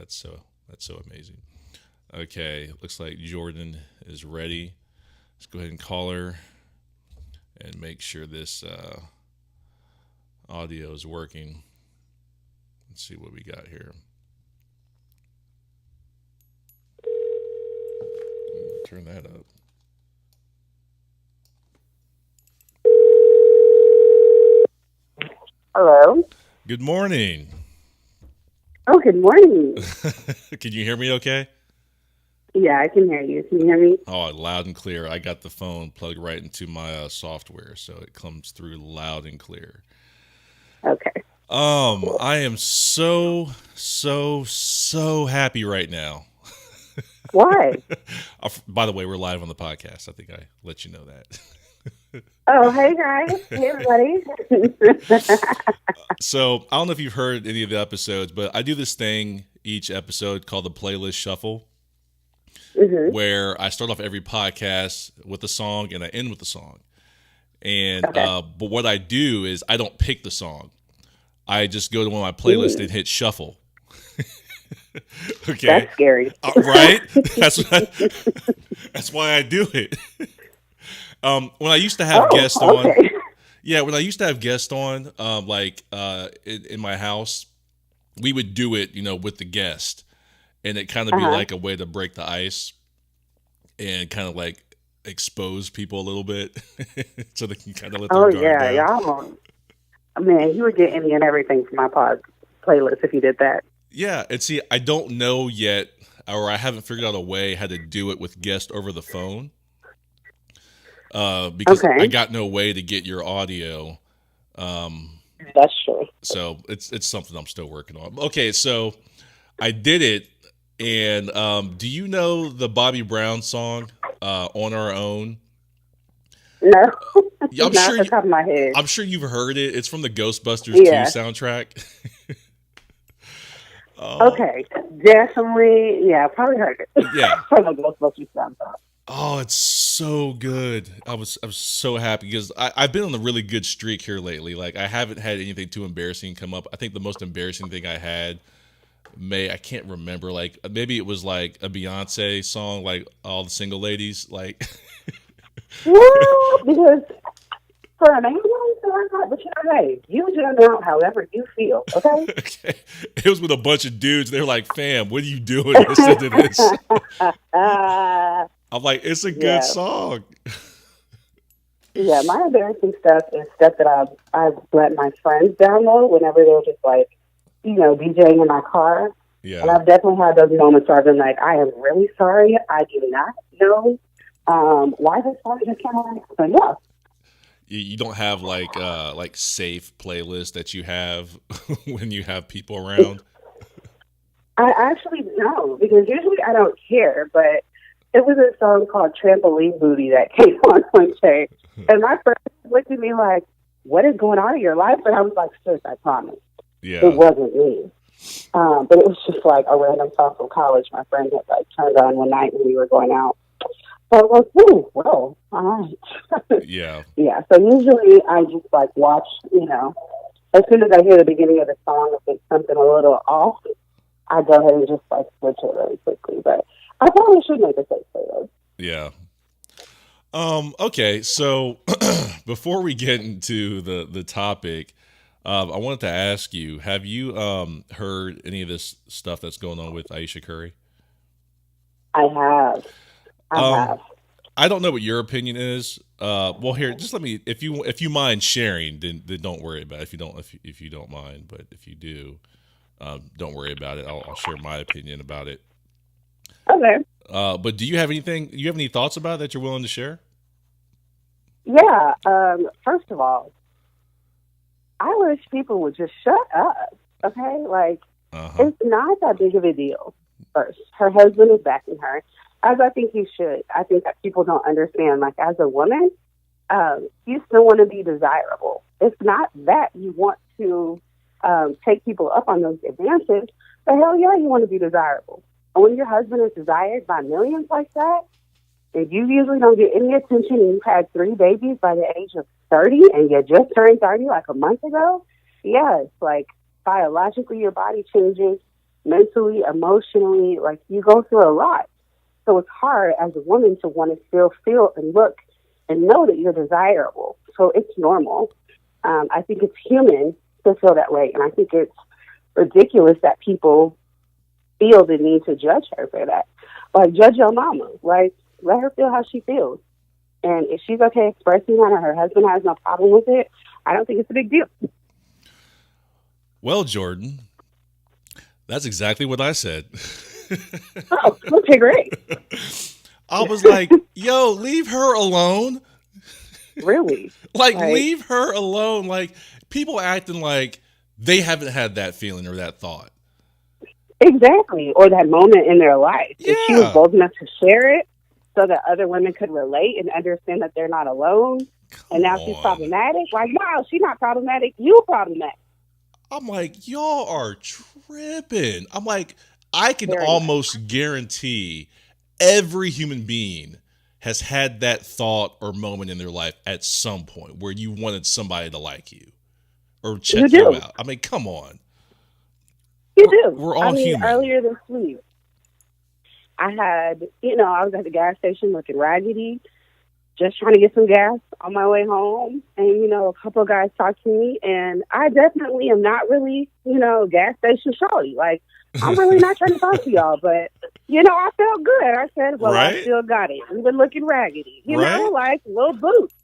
that's so amazing. Okay, looks like Jorden is ready. Let's go ahead and call her and make sure this audio is working. Let's see what we got here. Turn that up. Hello. Good morning. Oh, good morning. Can you hear me okay? Yeah, I can hear you. Can you hear me? Oh, loud and clear. I got the phone plugged right into my software, so it comes through loud and clear. Okay. I am so happy right now. Why? By the way, we're live on the podcast. I think I let you know that. Oh, hey guys. Hey everybody. So I don't know if you've heard any of the episodes, but I do this thing each episode called the Playlist Shuffle, where I start off every podcast with a song and I end with a song. And but what I do is I don't pick the song. I just go to one of my playlists and hit shuffle. Okay, That's scary, right? That's why I do it. When I used to have guests on, when I used to have guests on, in my house, we would do it, with the guest, and it kind of be like a way to break the ice and kind of like expose people a little bit, so they can kind of let their guard down. Y'all. Man, you would get any and everything from my playlist if you did that. Yeah, and see, I don't know yet, or I haven't figured out a way how to do it with guests over the phone. Because I got no way to get your audio. That's true. So it's something I'm still working on. Okay, so I did it, and do you know the Bobby Brown song, "On Our Own"? No, I'm not off the top of my head. I'm sure you've heard it. It's from the Ghostbusters 2 soundtrack. Okay, definitely. Yeah, I probably heard it. Yeah, from the Ghostbusters soundtrack. Oh, it's so good. I was so happy because I've been on a really good streak here lately. Like, I haven't had anything too embarrassing come up. I think the most embarrassing thing I had I can't remember. Like, maybe it was like a Beyonce song, like All the Single Ladies. Like, well, because for an English song, but hey, you just out however you feel, okay? Okay. It was with a bunch of dudes. They're like, "Fam, what are you doing? Listen to this." I'm like, it's a good song. Yeah, my embarrassing stuff is stuff that I've let my friends download whenever they're just like, DJing in my car. Yeah. And I've definitely had those moments where I've been like, I am really sorry. I do not know why this song just came on. But yeah. You don't have like safe playlists that you have when you have people around? I actually don't, because usually I don't care, but it was a song called Trampoline Booty that came on one day. And my friend looked at me like, what is going on in your life? And I was like, sis, I promise. Yeah. It wasn't me. But it was just like a random song from college my friend had like turned on one night when we were going out. So I was like, ooh, well, all right. Yeah. Yeah. So usually I just like watch, as soon as I hear the beginning of the song, if it's something a little off, I go ahead and just like switch it really quickly. But I probably should make a safe playlist. Yeah. Okay. So before we get into the topic, I wanted to ask you, have you heard any of this stuff that's going on with Ayesha Curry? I have. I don't know what your opinion is. Well, here, just let me, if you mind sharing, then don't worry about it. If you don't mind, but if you do, don't worry about it. I'll share my opinion about it. Okay. But do you have any thoughts about it that you're willing to share? Yeah. First of all, I wish people would just shut up. Okay? Like, it's not that big of a deal. First, her husband is backing her, as I think he should. I think that people don't understand. Like, as a woman, you still want to be desirable. It's not that you want to take people up on those advances, but hell yeah, you want to be desirable. And when your husband is desired by millions like that, and you usually don't get any attention, and you've had 3 babies by the age of 30, and you just turned 30 like a month ago, yeah, it's like biologically your body changes. mentally, emotionally. Like, you go through a lot. So it's hard as a woman to want to still feel and look and know that you're desirable. So it's normal. I think it's human to feel that way. And I think it's ridiculous that people feel the need to judge her for that. Like, judge your mama. Like, let her feel how she feels. And if she's okay expressing that and her husband has no problem with it, I don't think it's a big deal. Well, Jorden, that's exactly what I said. Oh, okay, great. I was like, yo, leave her alone. Really? Like, leave her alone. Like, people acting like they haven't had that feeling or that thought. Exactly. Or that moment in their life. Yeah. If she was bold enough to share it so that other women could relate and understand that they're not alone. And now she's problematic. Like, wow, she's not problematic. You problematic. I'm like, y'all are tripping. I'm like, I can almost guarantee every human being has had that thought or moment in their life at some point where you wanted somebody to like you or check you out. I mean, come on. You do. We're all human. Earlier this week, I had, I was at the gas station looking raggedy, just trying to get some gas on my way home. And, a couple of guys talked to me, and I definitely am not really, gas station shawty. Like, I'm really not trying to talk to y'all, but, I felt good. I said, well, I still got it. Even looking raggedy, like little boots.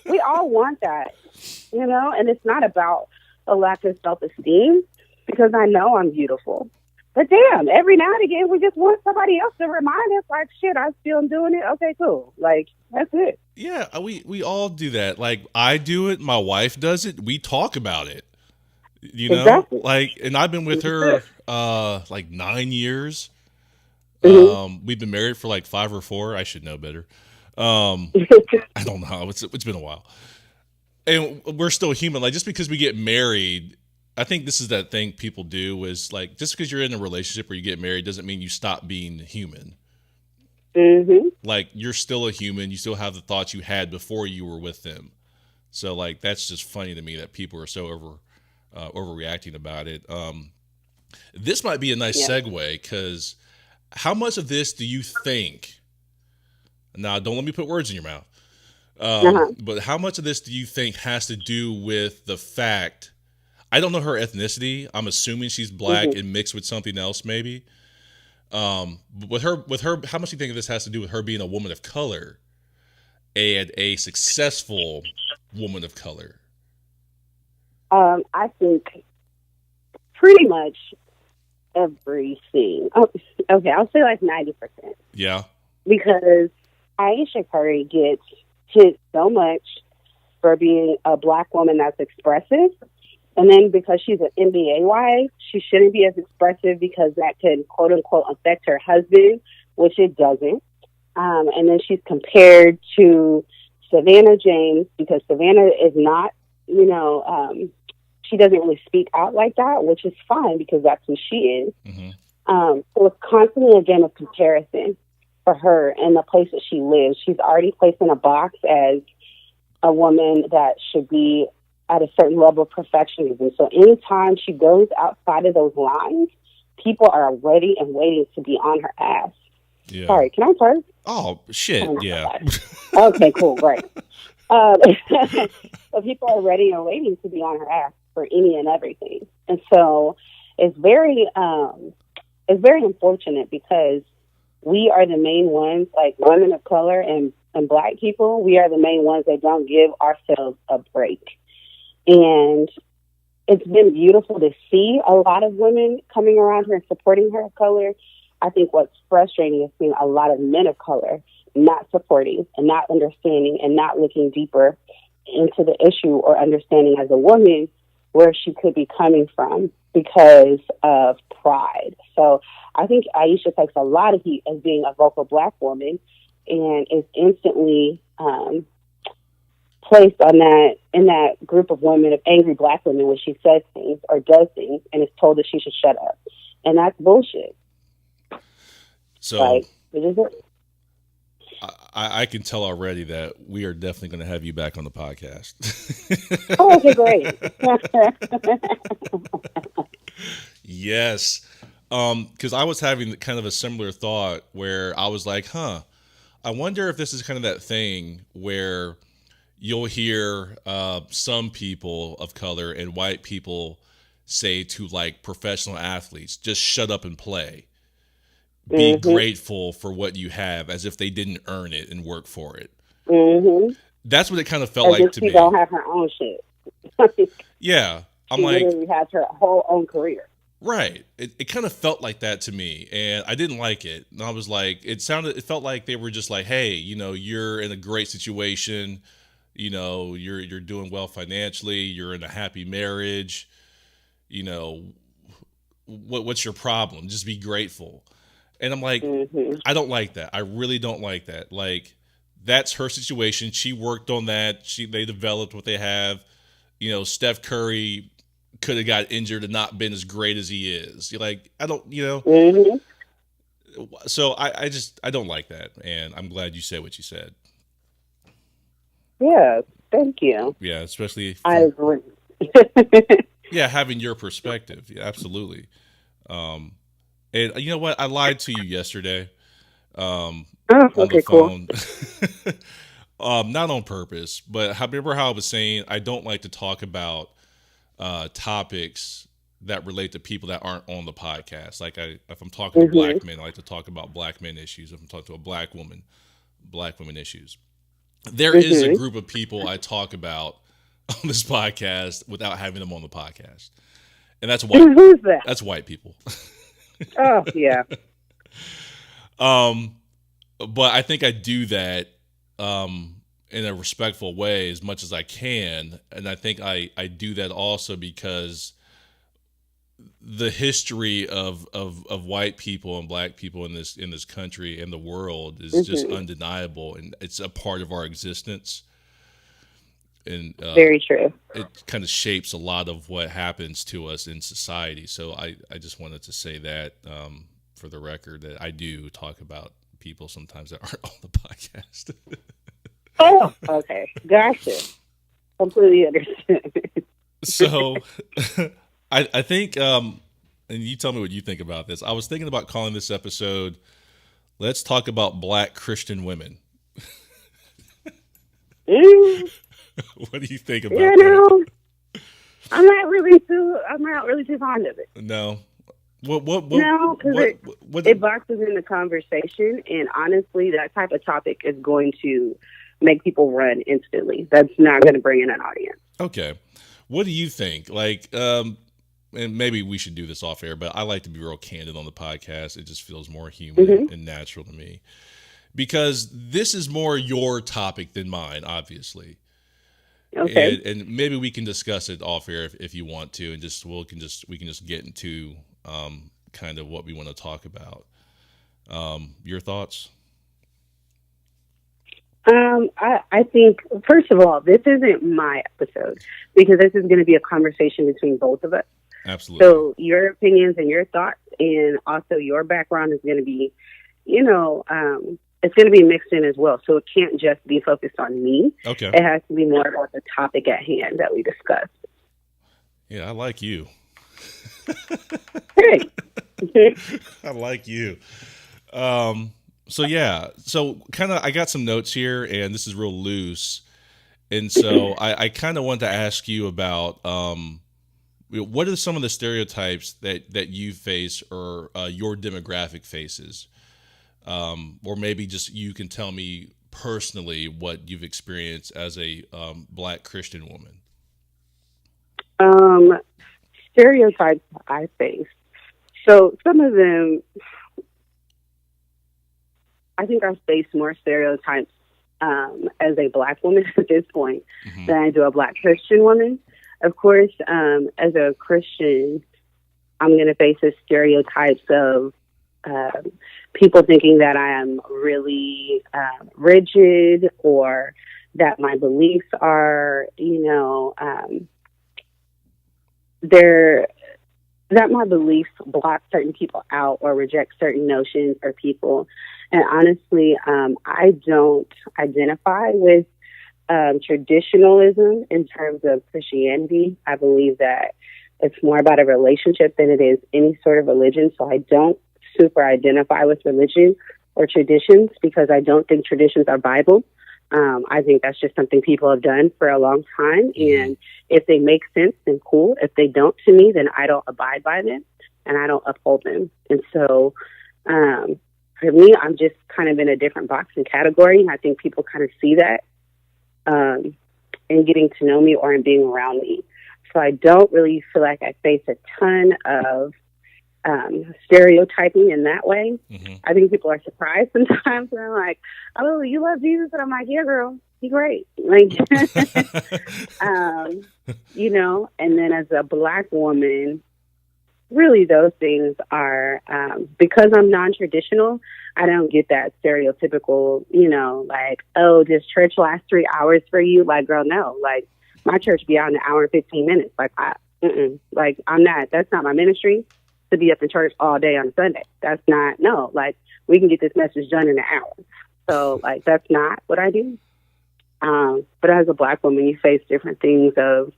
We all want that, and it's not about a lack of self-esteem because I know I'm beautiful. But damn, every now and again, we just want somebody else to remind us, like, shit, I still am doing it. Okay, cool. Like, that's it. Yeah, we all do that. Like, I do it. My wife does it. We talk about it. Exactly. Like, and I've been with her like 9 years. Mm-hmm. We've been married for like 5 or 4. I should know better. I don't know. It's been a while, and we're still human. Like, just because we get married, I think this is that thing people do is like, just because you're in a relationship or you get married doesn't mean you stop being human. Mm-hmm. Like, you're still a human. You still have the thoughts you had before you were with them. So, like, that's just funny to me that people are so overreacting about it. This might be a nice segue, because how much of this do you think? Now, don't let me put words in your mouth. But how much of this do you think has to do with the fact? I don't know her ethnicity. I'm assuming she's black and mixed with something else, maybe. But with her, how much do you think this has to do with her being a woman of color and a successful woman of color? I think pretty much everything. Oh, okay, I'll say like 90%. Yeah. Because Ayesha Curry gets hit so much for being a black woman that's expressive. And then because she's an NBA wife, she shouldn't be as expressive because that can, quote unquote, affect her husband, which it doesn't. And then she's compared to Savannah James because Savannah is not, she doesn't really speak out like that, which is fine because that's who she is. Mm-hmm. So it's constantly, again, a comparison for her and the place that she lives. She's already placed in a box as a woman that should be at a certain level of perfectionism. So anytime she goes outside of those lines, people are ready and waiting to be on her ass. Yeah. Sorry, can I curse? Oh, shit, yeah. Okay, cool, great. So people are ready and waiting to be on her ass for any and everything. And so it's very unfortunate because we are the main ones, like women of color and black people, we are the main ones that don't give ourselves a break. And it's been beautiful to see a lot of women coming around her and supporting her of color. I think what's frustrating is seeing a lot of men of color not supporting and not understanding and not looking deeper into the issue or understanding as a woman where she could be coming from because of pride. So I think Ayesha takes a lot of heat as being a vocal black woman and is instantly placed on that in that group of women, of angry black women, when she says things or does things and is told that she should shut up. And that's bullshit. So like, what is it? I can tell already that we are definitely going to have you back on the podcast. Oh, okay, great. Yes. because I was having kind of a similar thought where I was like, I wonder if this is kind of that thing where you'll hear some people of color and white people say to like professional athletes, just shut up and play. Be grateful for what you have, as if they didn't earn it and work for it. That's what it kind of felt like to me. She don't have her own shit. Yeah. I'm she like, literally has her whole own career. Right. It kind of felt like that to me, and I didn't like it. And I was like, it felt like they were just like, hey, you're in a great situation. You're doing well financially. You're in a happy marriage. What's your problem? Just be grateful. And I'm like, I don't like that. I really don't like that. Like, that's her situation. She worked on that. They developed what they have. Steph Curry could have got injured and not been as great as he is. You're like, I don't, So I don't like that. And I'm glad you said what you said. Yeah. Thank you. Yeah. Especially. I agree. Yeah. Having your perspective. Yeah, absolutely. And you know what? I lied to you yesterday. On the phone. Cool. Not on purpose, but remember how I was saying I don't like to talk about topics that relate to people that aren't on the podcast. Like if I'm talking to black men, I like to talk about black men issues. If I'm talking to a black woman issues. There is a group of people I talk about on this podcast without having them on the podcast, and that's white. Who's that? That's white people. Oh yeah. But I think I do that in a respectful way as much as I can, and I think I do that also because the history of white people and black people in this country and the world is just undeniable, and it's a part of our existence. And very true. It kind of shapes a lot of what happens to us in society. So I just wanted to say that for the record, that I do talk about people sometimes that aren't on the podcast. Oh, okay. Gotcha. Completely understand. So I think, and you tell me what you think about this. I was thinking about calling this episode, Let's Talk About Black Christian Women. What do you think about that? I'm not really too fond of it. No. No, because it boxes in the conversation, and honestly, that type of topic is going to make people run instantly. That's not going to bring in an audience. Okay. What do you think? Like, and maybe we should do this off air, but I like to be real candid on the podcast. It just feels more human and natural to me, because this is more your topic than mine, obviously. Okay. And maybe we can discuss it off air if you want to, and we can just get into kind of what we want to talk about. Your thoughts? I think, first of all, this isn't my episode, because this is going to be a conversation between both of us. Absolutely. So your opinions and your thoughts, and also your background, is going to be, it's going to be mixed in as well. So it can't just be focused on me. Okay. It has to be more about the topic at hand that we discussed. Yeah, I like you. Great. I like you. So kind of, I got some notes here, and this is real loose. And so I kind of want to ask you about, what are some of the stereotypes that you face, or your demographic faces? Or maybe just you can tell me personally what you've experienced as a black Christian woman. Stereotypes I face. So some of them, I think I face more stereotypes as a black woman at this point than I do a black Christian woman. Of course, as a Christian, I'm going to face the stereotypes of people thinking that I am really rigid, or that my beliefs are, that my beliefs block certain people out or reject certain notions or people. And honestly, I don't identify with traditionalism in terms of Christianity. I believe that It's more about a relationship than it is any sort of religion. So I don't super identify with religion or traditions because I don't think traditions are Bible. I think that's just something people have done for a long time. And if they make sense, then cool. If they don't to me, then I don't abide by them and I don't uphold them. And so for me, I'm just kind of in a different box and category. And I think people kind of see that in getting to know me or in being around me. So I don't really feel like I face a ton of stereotyping in that way. I think people are surprised sometimes. And I'm like, oh, you love Jesus? And I'm like, yeah, girl, he's great. Like, you know, and then as a Black woman, really those things are, because I'm non-traditional, I don't get that stereotypical, you know, like, oh, does church last 3 hours for you? Like, girl, no. Like, my church be out in an hour and 15 minutes. Like, like, that's not my ministry to be up in church all day on a Sunday. That's not, no, like, we can get this message done in an hour. So, like, that's not what I do. But as a Black woman, you face different things of,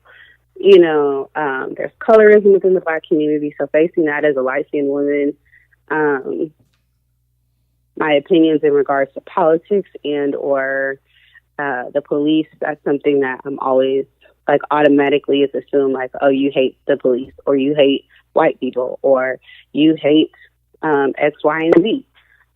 you know, there's colorism within the Black community. So facing that as a light-skinned woman, my opinions in regards to politics and or the police, that's something that I'm always, like, automatically is assumed, like, oh, you hate the police or you hate white people or you hate X, Y, and Z.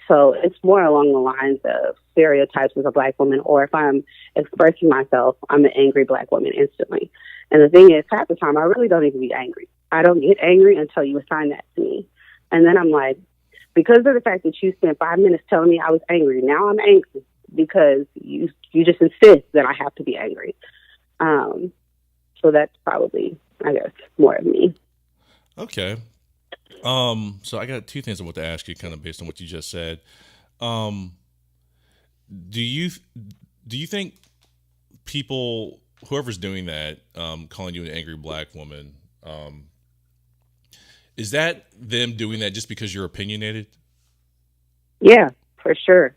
So it's more along the lines of stereotypes as a Black woman, or if I'm expressing myself, I'm an angry Black woman instantly. And the thing is, half the time, I really don't even be angry. I don't get angry until you assign that to me. And then I'm like, because of the fact that you spent 5 minutes telling me I was angry, now I'm angry because you just insist that I have to be angry. So that's probably, I guess, more of me. Okay. So I got two things I want to ask you, kind of based on what you just said. Do you think people, whoever's doing that, calling you an angry Black woman, is that them doing that just because you're opinionated? Yeah, for sure.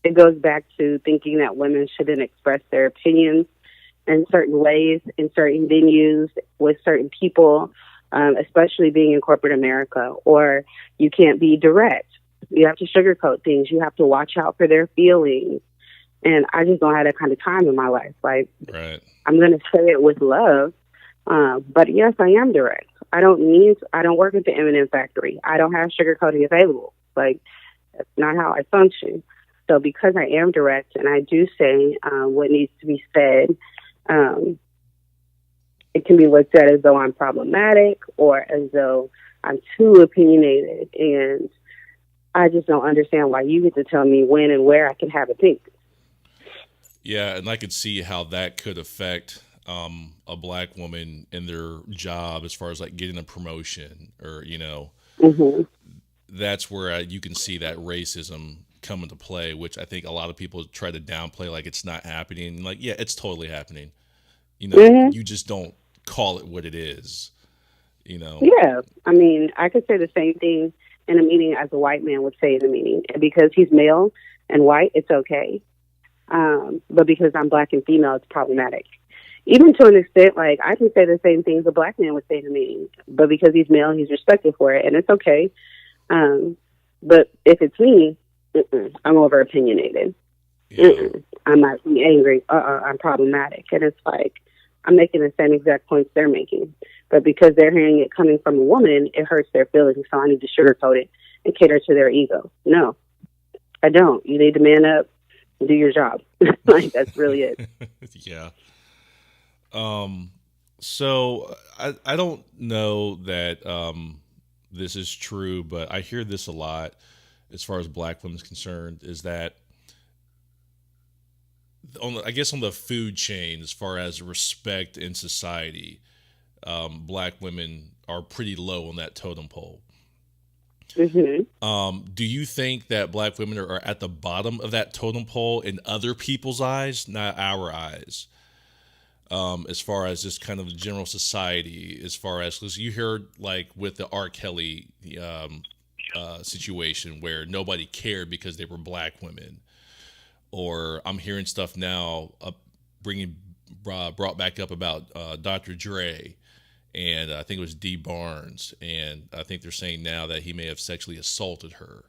It goes back to thinking that women shouldn't express their opinions in certain ways, in certain venues, with certain people, especially being in corporate America, or you can't be direct. You have to sugarcoat things. You have to watch out for their feelings. And I just don't have that kind of time in my life. Like, right. I'm going to say it with love. But yes, I am direct. I don't work at the M&M factory. I don't have sugarcoating available. Like, that's not how I function. So because I am direct and I do say what needs to be said, it can be looked at as though I'm problematic or as though I'm too opinionated. And I just don't understand why you get to tell me when and where I can have opinions. Yeah, and I could see how that could affect a Black woman in their job as far as like getting a promotion or, you know, that's where you can see that racism come into play, which I think a lot of people try to downplay, like it's not happening. Like, yeah, it's totally happening. You know, you just don't call it what it is, you know? Yeah. I mean, I could say the same thing in a meeting as a white man would say in a meeting. And because he's male and white, it's okay. But because I'm Black and female, it's problematic. Even to an extent, like, I can say the same things a Black man would say in a meeting. But because he's male, he's respected for it, and it's okay. But if it's me, I'm over opinionated. Yeah. I might be angry. I'm problematic. And it's like, I'm making the same exact points they're making. But because they're hearing it coming from a woman, it hurts their feelings. So I need to sugarcoat it and cater to their ego. No, I don't. You need to man up and do your job. Like, that's really it. Yeah. So I don't know that this is true, but I hear this a lot as far as Black women's concerned, is that on the food chain, as far as respect in society, Black women are pretty low on that totem pole. Do you think that Black women are at the bottom of that totem pole in other people's eyes, not our eyes? As far as just kind of the general society, as far as, because you heard like with the R. Kelly situation where nobody cared because they were Black women, or I'm hearing stuff now brought back up about Dr. Dre and I think it was D. Barnes, and I think they're saying now that he may have sexually assaulted her,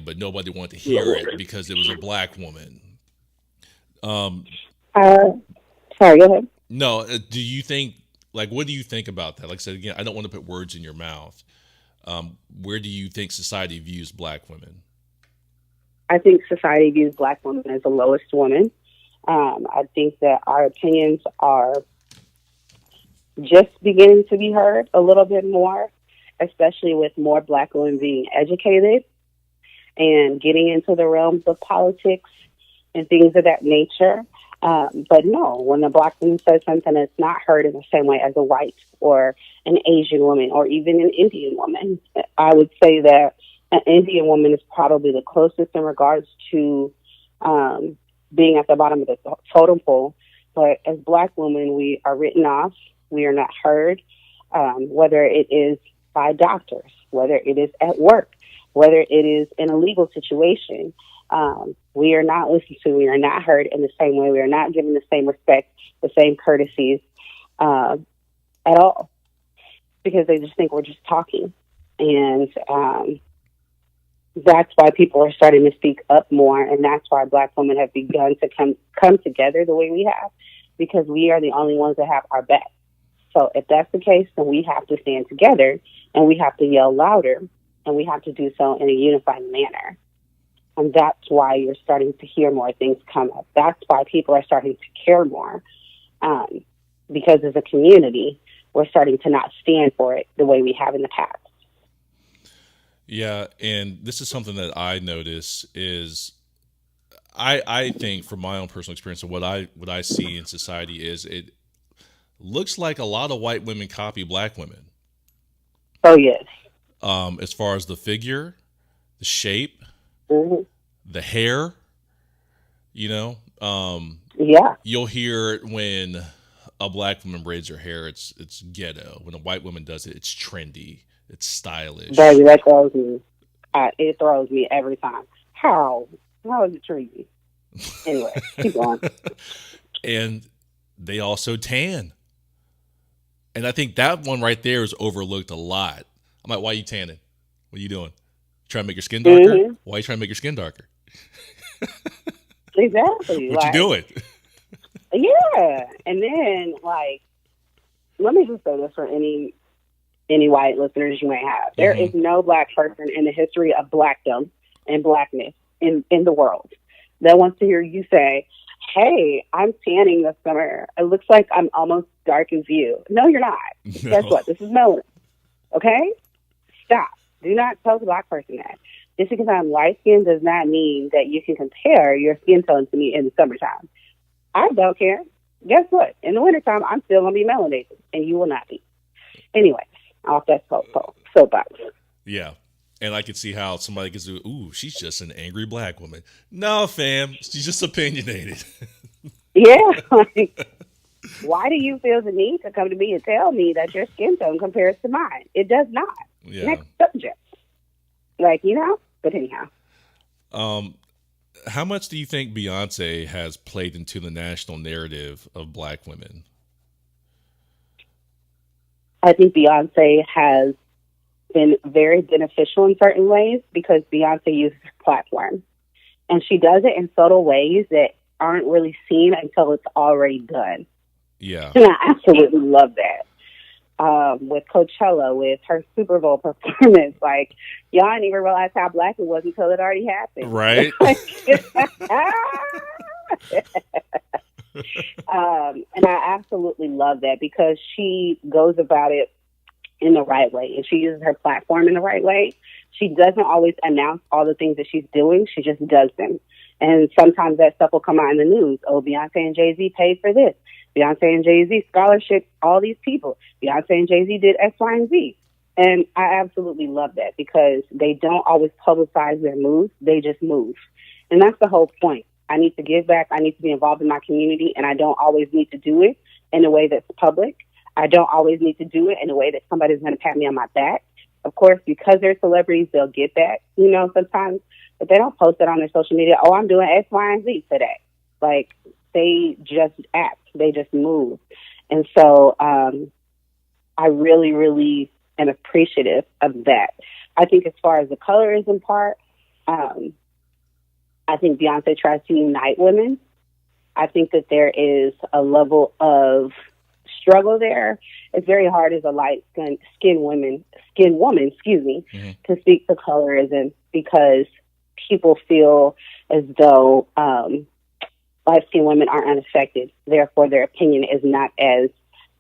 but nobody wanted to hear it because it was a black woman. Sorry, go ahead. No, do you think, like, what do you think about that? Like I said, again, I don't want to put words in your mouth. Where do you think society views black women? I think society views black women as the lowest woman. I think that our opinions are just beginning to be heard a little bit more, especially with more black women being educated and getting into the realms of politics and things of that nature. But no, when a black woman says something, it's not heard in the same way as a white or an Asian woman or even an Indian woman. I would say that an Indian woman is probably the closest in regards to being at the bottom of the totem pole. But as black women, we are written off. We are not heard, whether it is by doctors, whether it is at work, whether it is in a legal situation. We are not listened to. We are not heard in the same way. We are not given the same respect, the same courtesies at all, because they just think we're just talking. And that's why people are starting to speak up more, and that's why black women have begun to come together the way we have, because we are the only ones that have our back. So if that's the case, then we have to stand together, and we have to yell louder, and we have to do so in a unified manner. And that's why you're starting to hear more things come up. That's why people are starting to care more, because as a community, we're starting to not stand for it the way we have in the past. Yeah, and this is something that I notice is I think from my own personal experience and what I see in society is it looks like a lot of white women copy black women. Oh, yes. As far as the figure, the shape, mm-hmm. the hair, yeah. You'll hear when a black woman braids her hair, it's ghetto. When a white woman does it, it's trendy. It's stylish. Baby, that throws me. It throws me every time. How is it trendy? Anyway, keep going. And they also tan. And I think that one right there is overlooked a lot. I'm like, why are you tanning? What are you doing? Trying to make your skin darker? Mm-hmm. Why are you trying to make your skin darker? Exactly. What you doing? Yeah. And then, let me just say this for any white listeners you may have. There is no black person in the history of blackdom and blackness in the world that wants to hear you say, hey, I'm tanning this summer. It looks like I'm almost dark as you. No, you're not. No. Guess what? This is melanin. Okay? Stop. Do not tell the black person that. Just because I'm light-skinned does not mean that you can compare your skin tone to me in the summertime. I don't care. Guess what? In the wintertime, I'm still going to be melanated, and you will not be. Anyway, off that soapbox. Yeah. And I could see how somebody could say, ooh, she's just an angry black woman. No, fam. She's just opinionated. Yeah. Why do you feel the need to come to me and tell me that your skin tone compares to mine? It does not. Yeah. Next subject. But anyhow. How much do you think Beyonce has played into the national narrative of black women? I think Beyonce has been very beneficial in certain ways because Beyonce uses her platform. And she does it in subtle ways that aren't really seen until it's already done. Yeah. And I absolutely love that. With Coachella, with her Super Bowl performance, y'all didn't even realize how black it was until it already happened. Right. And I absolutely love that because she goes about it in the right way and she uses her platform in the right way. She doesn't always announce all the things that she's doing. She just does them. And sometimes that stuff will come out in the news. Oh, Beyonce and Jay-Z paid for this. Beyonce and Jay-Z scholarship, all these people. Beyonce and Jay-Z did X, Y, and Z. And I absolutely love that because they don't always publicize their moves. They just move. And that's the whole point. I need to give back. I need to be involved in my community. And I don't always need to do it in a way that's public. I don't always need to do it in a way that somebody's going to pat me on my back. Of course, because they're celebrities, they'll get that, sometimes. But they don't post it on their social media. Oh, I'm doing X, Y, and Z today. They just act. They just move. And so I really, really am appreciative of that. I think as far as the colorism part, I think Beyonce tries to unite women. I think that there is a level of struggle there. It's very hard as a light-skinned woman, Mm-hmm. to speak to colorism because people feel as though light-skinned women are unaffected. Therefore, their opinion is not as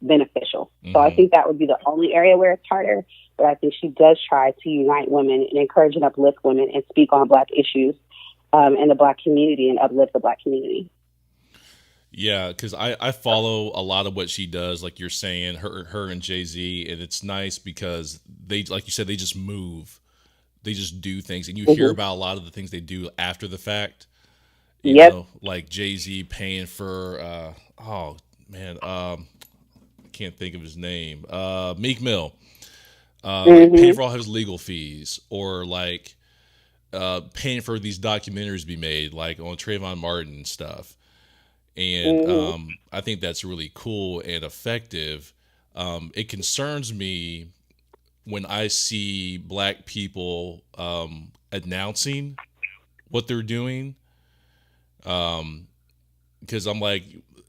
beneficial. Mm-hmm. So I think that would be the only area where it's harder. But I think she does try to unite women and encourage and uplift women and speak on Black issues in the Black community and uplift the Black community. Yeah, because I follow a lot of what she does, like you're saying, her and Jay-Z, and it's nice because they, like you said, they just move. They just do things, and you hear about a lot of the things they do after the fact. You know, like Jay-Z paying for, I can't think of his name, Meek Mill, like paying for all his legal fees, or like paying for these documentaries to be made, like on Trayvon Martin and stuff. And I think that's really cool and effective. It concerns me when I see Black people announcing what they're doing, because I'm like,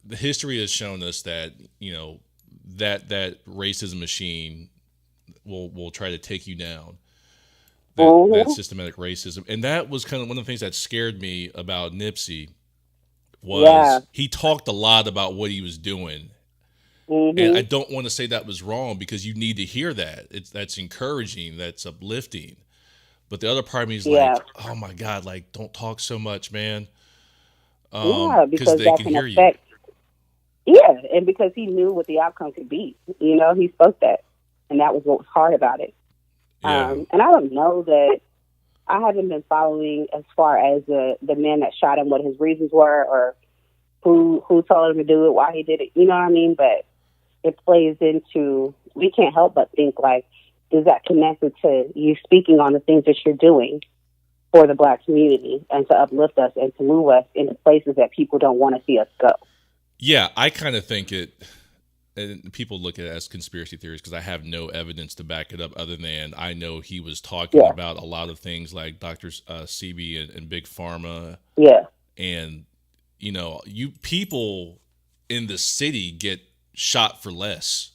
the history has shown us that, you know, that racism machine will try to take you down. That systematic racism, and that was kind of one of the things that scared me about Nipsey. He talked a lot about what he was doing. And I don't want to say that was wrong, because you need to hear that. That's encouraging, that's uplifting. But the other part of me is like, oh my God, like, don't talk so much, man. Because they can hear you. Yeah, and because he knew what the outcome could be. You know, he spoke that. And that was what was hard about it. Yeah. And I don't know that I haven't been following as far as the man that shot him, what his reasons were, or who told him to do it, why he did it. You know what I mean? But it plays into, we can't help but think, like, is that connected to you speaking on the things that you're doing for the Black community and to uplift us and to move us into places that people don't want to see us go? Yeah, I kind of think it, and people look at it as conspiracy theories because I have no evidence to back it up, other than I know he was talking about a lot of things like Dr. Sebi and Big Pharma. Yeah. And, you know, you people in the city get shot for less.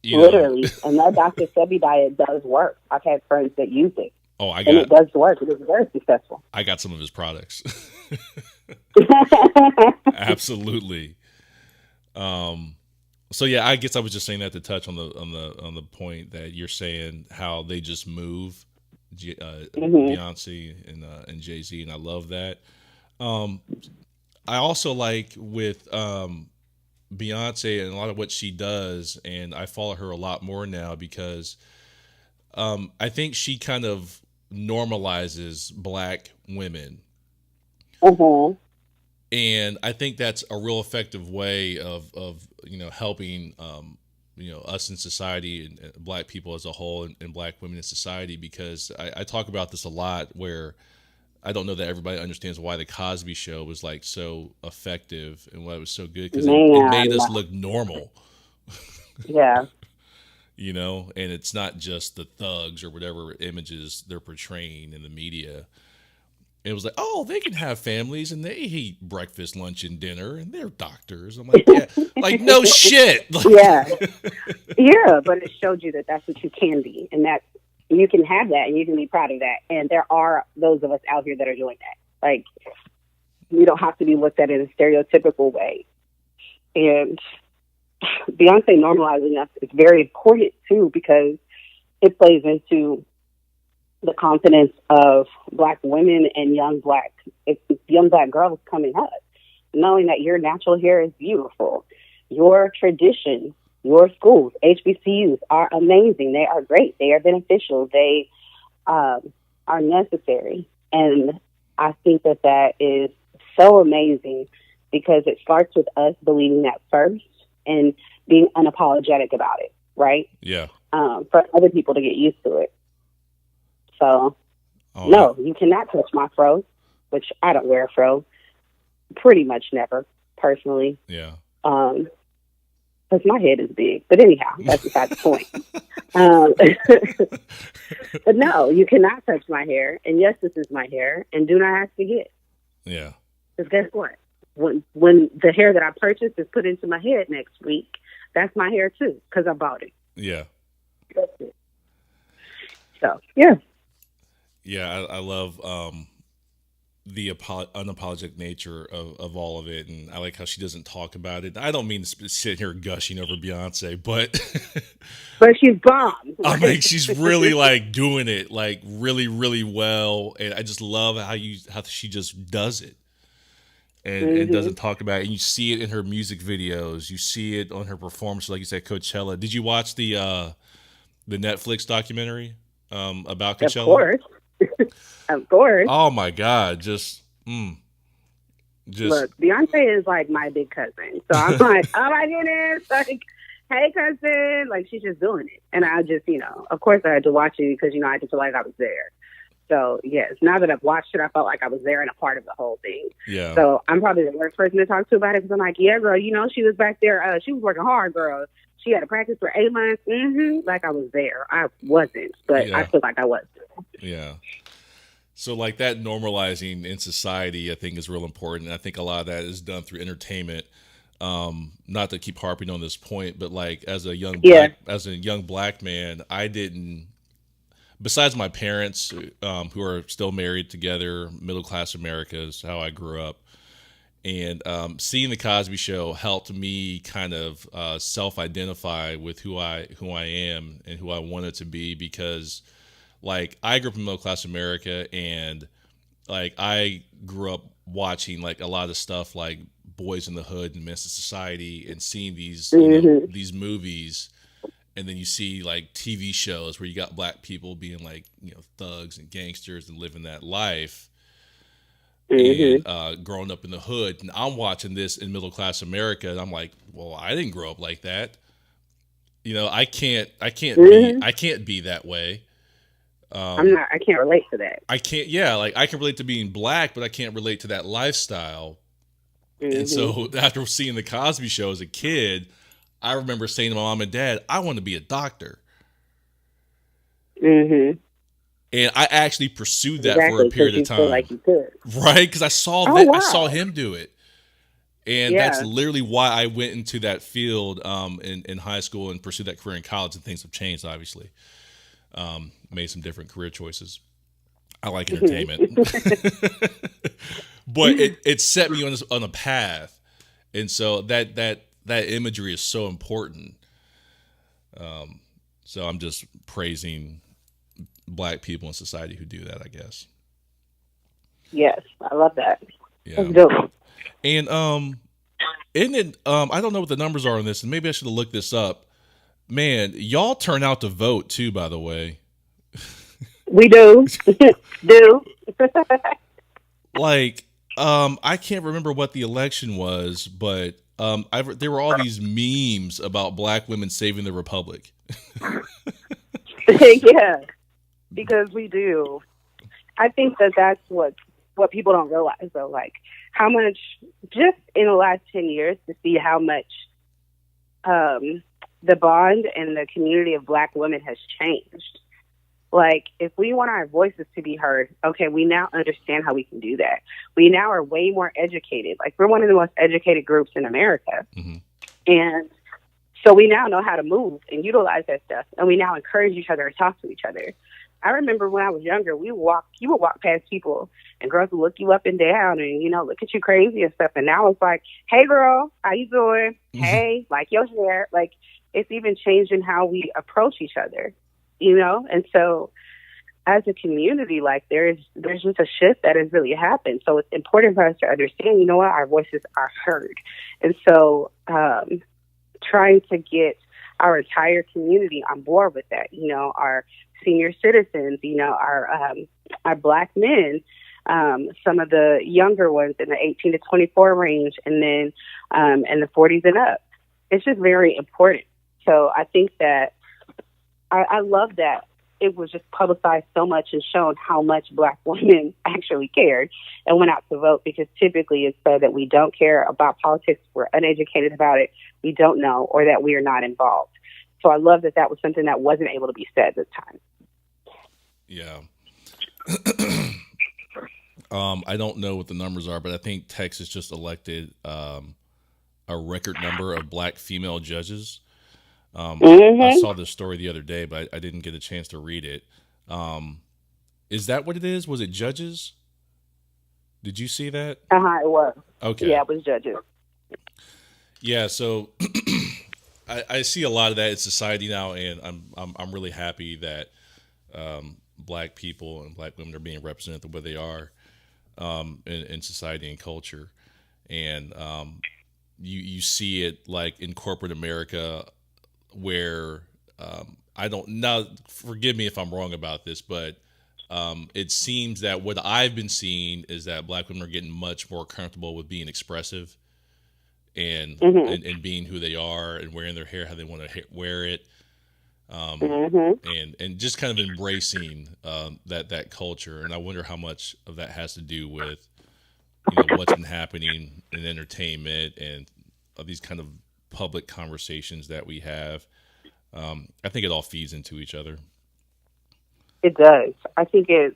Literally. And that Dr. Sebi diet does work. I've had friends that use it. Oh, and it does work. It is very successful. I got some of his products. Absolutely. So yeah, I guess I was just saying that to touch on the point that you're saying, how they just move, Beyonce and Jay-Z, and I love that. I also like with Beyonce and a lot of what she does, and I follow her a lot more now because I think she kind of normalizes Black women. And I think that's a real effective way of you know, helping you know, us in society and Black people as a whole, and Black women in society, because I talk about this a lot, where I don't know that everybody understands why the Cosby Show was like so effective and why it was so good, because it made us look normal. Yeah. You know, and it's not just the thugs or whatever images they're portraying in the media. It was like, oh, they can have families and they eat breakfast, lunch, and dinner, and they're doctors. I'm like, yeah, like, no shit. Like, yeah, but it showed you that that's what you can be, and that you can have that, and you can be proud of that. And there are those of us out here that are doing that. Like, you don't have to be looked at in a stereotypical way. And Beyonce normalizing us is very important too, because it plays into the confidence of Black women and young Black girls coming up, knowing that your natural hair is beautiful, your tradition, your schools, HBCUs are amazing. They are great. They are beneficial. They are necessary. And I think that is so amazing, because it starts with us believing that first and being unapologetic about it, right? Yeah. For other people to get used to it. So, you cannot touch my fro, which I don't wear a fro. Pretty much never, personally. Yeah. Because because my head is big. But anyhow, that's beside the point. But no, you cannot touch my hair. And yes, this is my hair. And do not ask again. Yeah. Because guess what? When the hair that I purchased is put into my head next week, that's my hair too, because I bought it. Yeah. That's it. So, yeah. Yeah, I love the unapologetic nature of all of it, and I like how she doesn't talk about it. I don't mean to sit here gushing over Beyonce, but but she's bomb. I mean, she's really like doing it like really, really well, and I just love how she just does it, and doesn't talk about it. And you see it in her music videos, you see it on her performance, like you said, Coachella. Did you watch the Netflix documentary about Coachella? Of course. Of course. Oh my God! Just look, Beyonce is like my big cousin, so I'm like, oh my goodness, like, hey cousin, like she's just doing it, and I just, of course I had to watch it because I just feel like I was there. So yes, now that I've watched it, I felt like I was there and a part of the whole thing. Yeah. So I'm probably the worst person to talk to about it because I'm like, yeah, girl, she was back there, she was working hard, girl. She had to practice for 8 months. Like I was there. I wasn't, but I feel like I was. Yeah. So like that normalizing in society, I think is real important. And I think a lot of that is done through entertainment. Not to keep harping on this point, but like as a young black man, I didn't, besides my parents, who are still married together, middle-class America is how I grew up. And seeing the Cosby Show helped me kind of self-identify with who I am and who I wanted to be, because like I grew up in middle-class America, and like I grew up watching like a lot of stuff like Boys in the Hood and Men's Society, and seeing these these movies, and then you see like TV shows where you got black people being like thugs and gangsters and living that life. And growing up in the hood, and I'm watching this in middle class America, and I'm like, well, I didn't grow up like that. I can't be that way. I can't relate to that. I can't. Yeah, like I can relate to being black, but I can't relate to that lifestyle. And so after seeing the Cosby Show as a kid, I remember saying to my mom and dad, I want to be a doctor. And I actually pursued that for a period of time. Feel like you could. Right? Because I saw I saw him do it. And that's literally why I went into that field in high school and pursued that career in college. And things have changed, obviously. Made some different career choices. I like entertainment. But it set me on a path. And so that imagery is so important. So I'm just praising black people in society who do that, I guess. Yes, I love that. Yeah. That's dope. And isn't it I don't know what the numbers are on this, and maybe I should have looked this up. Man, y'all turn out to vote too, by the way. We do. Like, I can't remember what the election was, but there were all these memes about black women saving the republic. Yeah. Because we do. I think that's what people don't realize, though. Like how much, just in the last 10 years, to see how much the bond and the community of black women has changed. Like, if we want our voices to be heard, okay, we now understand how we can do that. We now are way more educated. Like, we're one of the most educated groups in America. And so we now know how to move and utilize that stuff. And we now encourage each other to talk to each other. I remember when I was younger, you would walk past people and girls would look you up and down and, look at you crazy and stuff. And now it's like, hey girl, how you doing? Hey, like your hair. Like, it's even changing how we approach each other, And so as a community, like there's just a shift that has really happened. So it's important for us to understand, our voices are heard. And so, trying to get our entire community on board with that, our senior citizens, our black men, some of the younger ones in the 18 to 24 range, and then and the 40s and up. It's just very important. So I think that I love that it was just publicized so much and shown how much Black women actually cared and went out to vote, because typically it's said that we don't care about politics, we're uneducated about it, we don't know, or that we are not involved. So I love that that was something that wasn't able to be said this time. Yeah. I don't know what the numbers are, but I think Texas just elected a record number of Black female judges. I saw this story the other day, but I didn't get a chance to read it. Is that what it is? Was it judges? Did you see that? It was. Okay. Yeah, it was judges. Yeah, so I see a lot of that in society now, and I'm really happy that Black people and Black women are being represented the way they are in society and culture. And you see it like in corporate America, where I don't now, forgive me if I'm wrong about this, but it seems that what I've been seeing is that Black women are getting much more comfortable with being expressive and being who they are and wearing their hair how they want to wear it, and just kind of embracing that culture. And I wonder how much of that has to do with what's been happening in entertainment and these kind of public conversations that we have. I think it all feeds into each other. It does. I think it's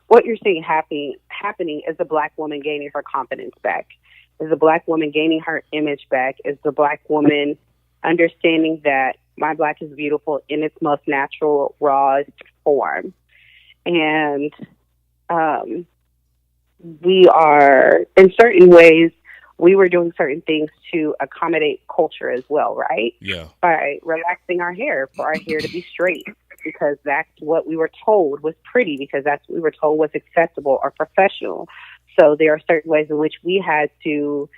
what you're seeing happening is the Black woman gaining her confidence back, is the Black woman gaining her image back, is the Black woman understanding that my Black is beautiful in its most natural, rawest form. And we are, in certain ways, we were doing certain things to accommodate culture as well, right? Yeah. By relaxing our hair, for our hair to be straight, because that's what we were told was pretty, because that's what we were told was acceptable or professional. So there are certain ways in which we had to,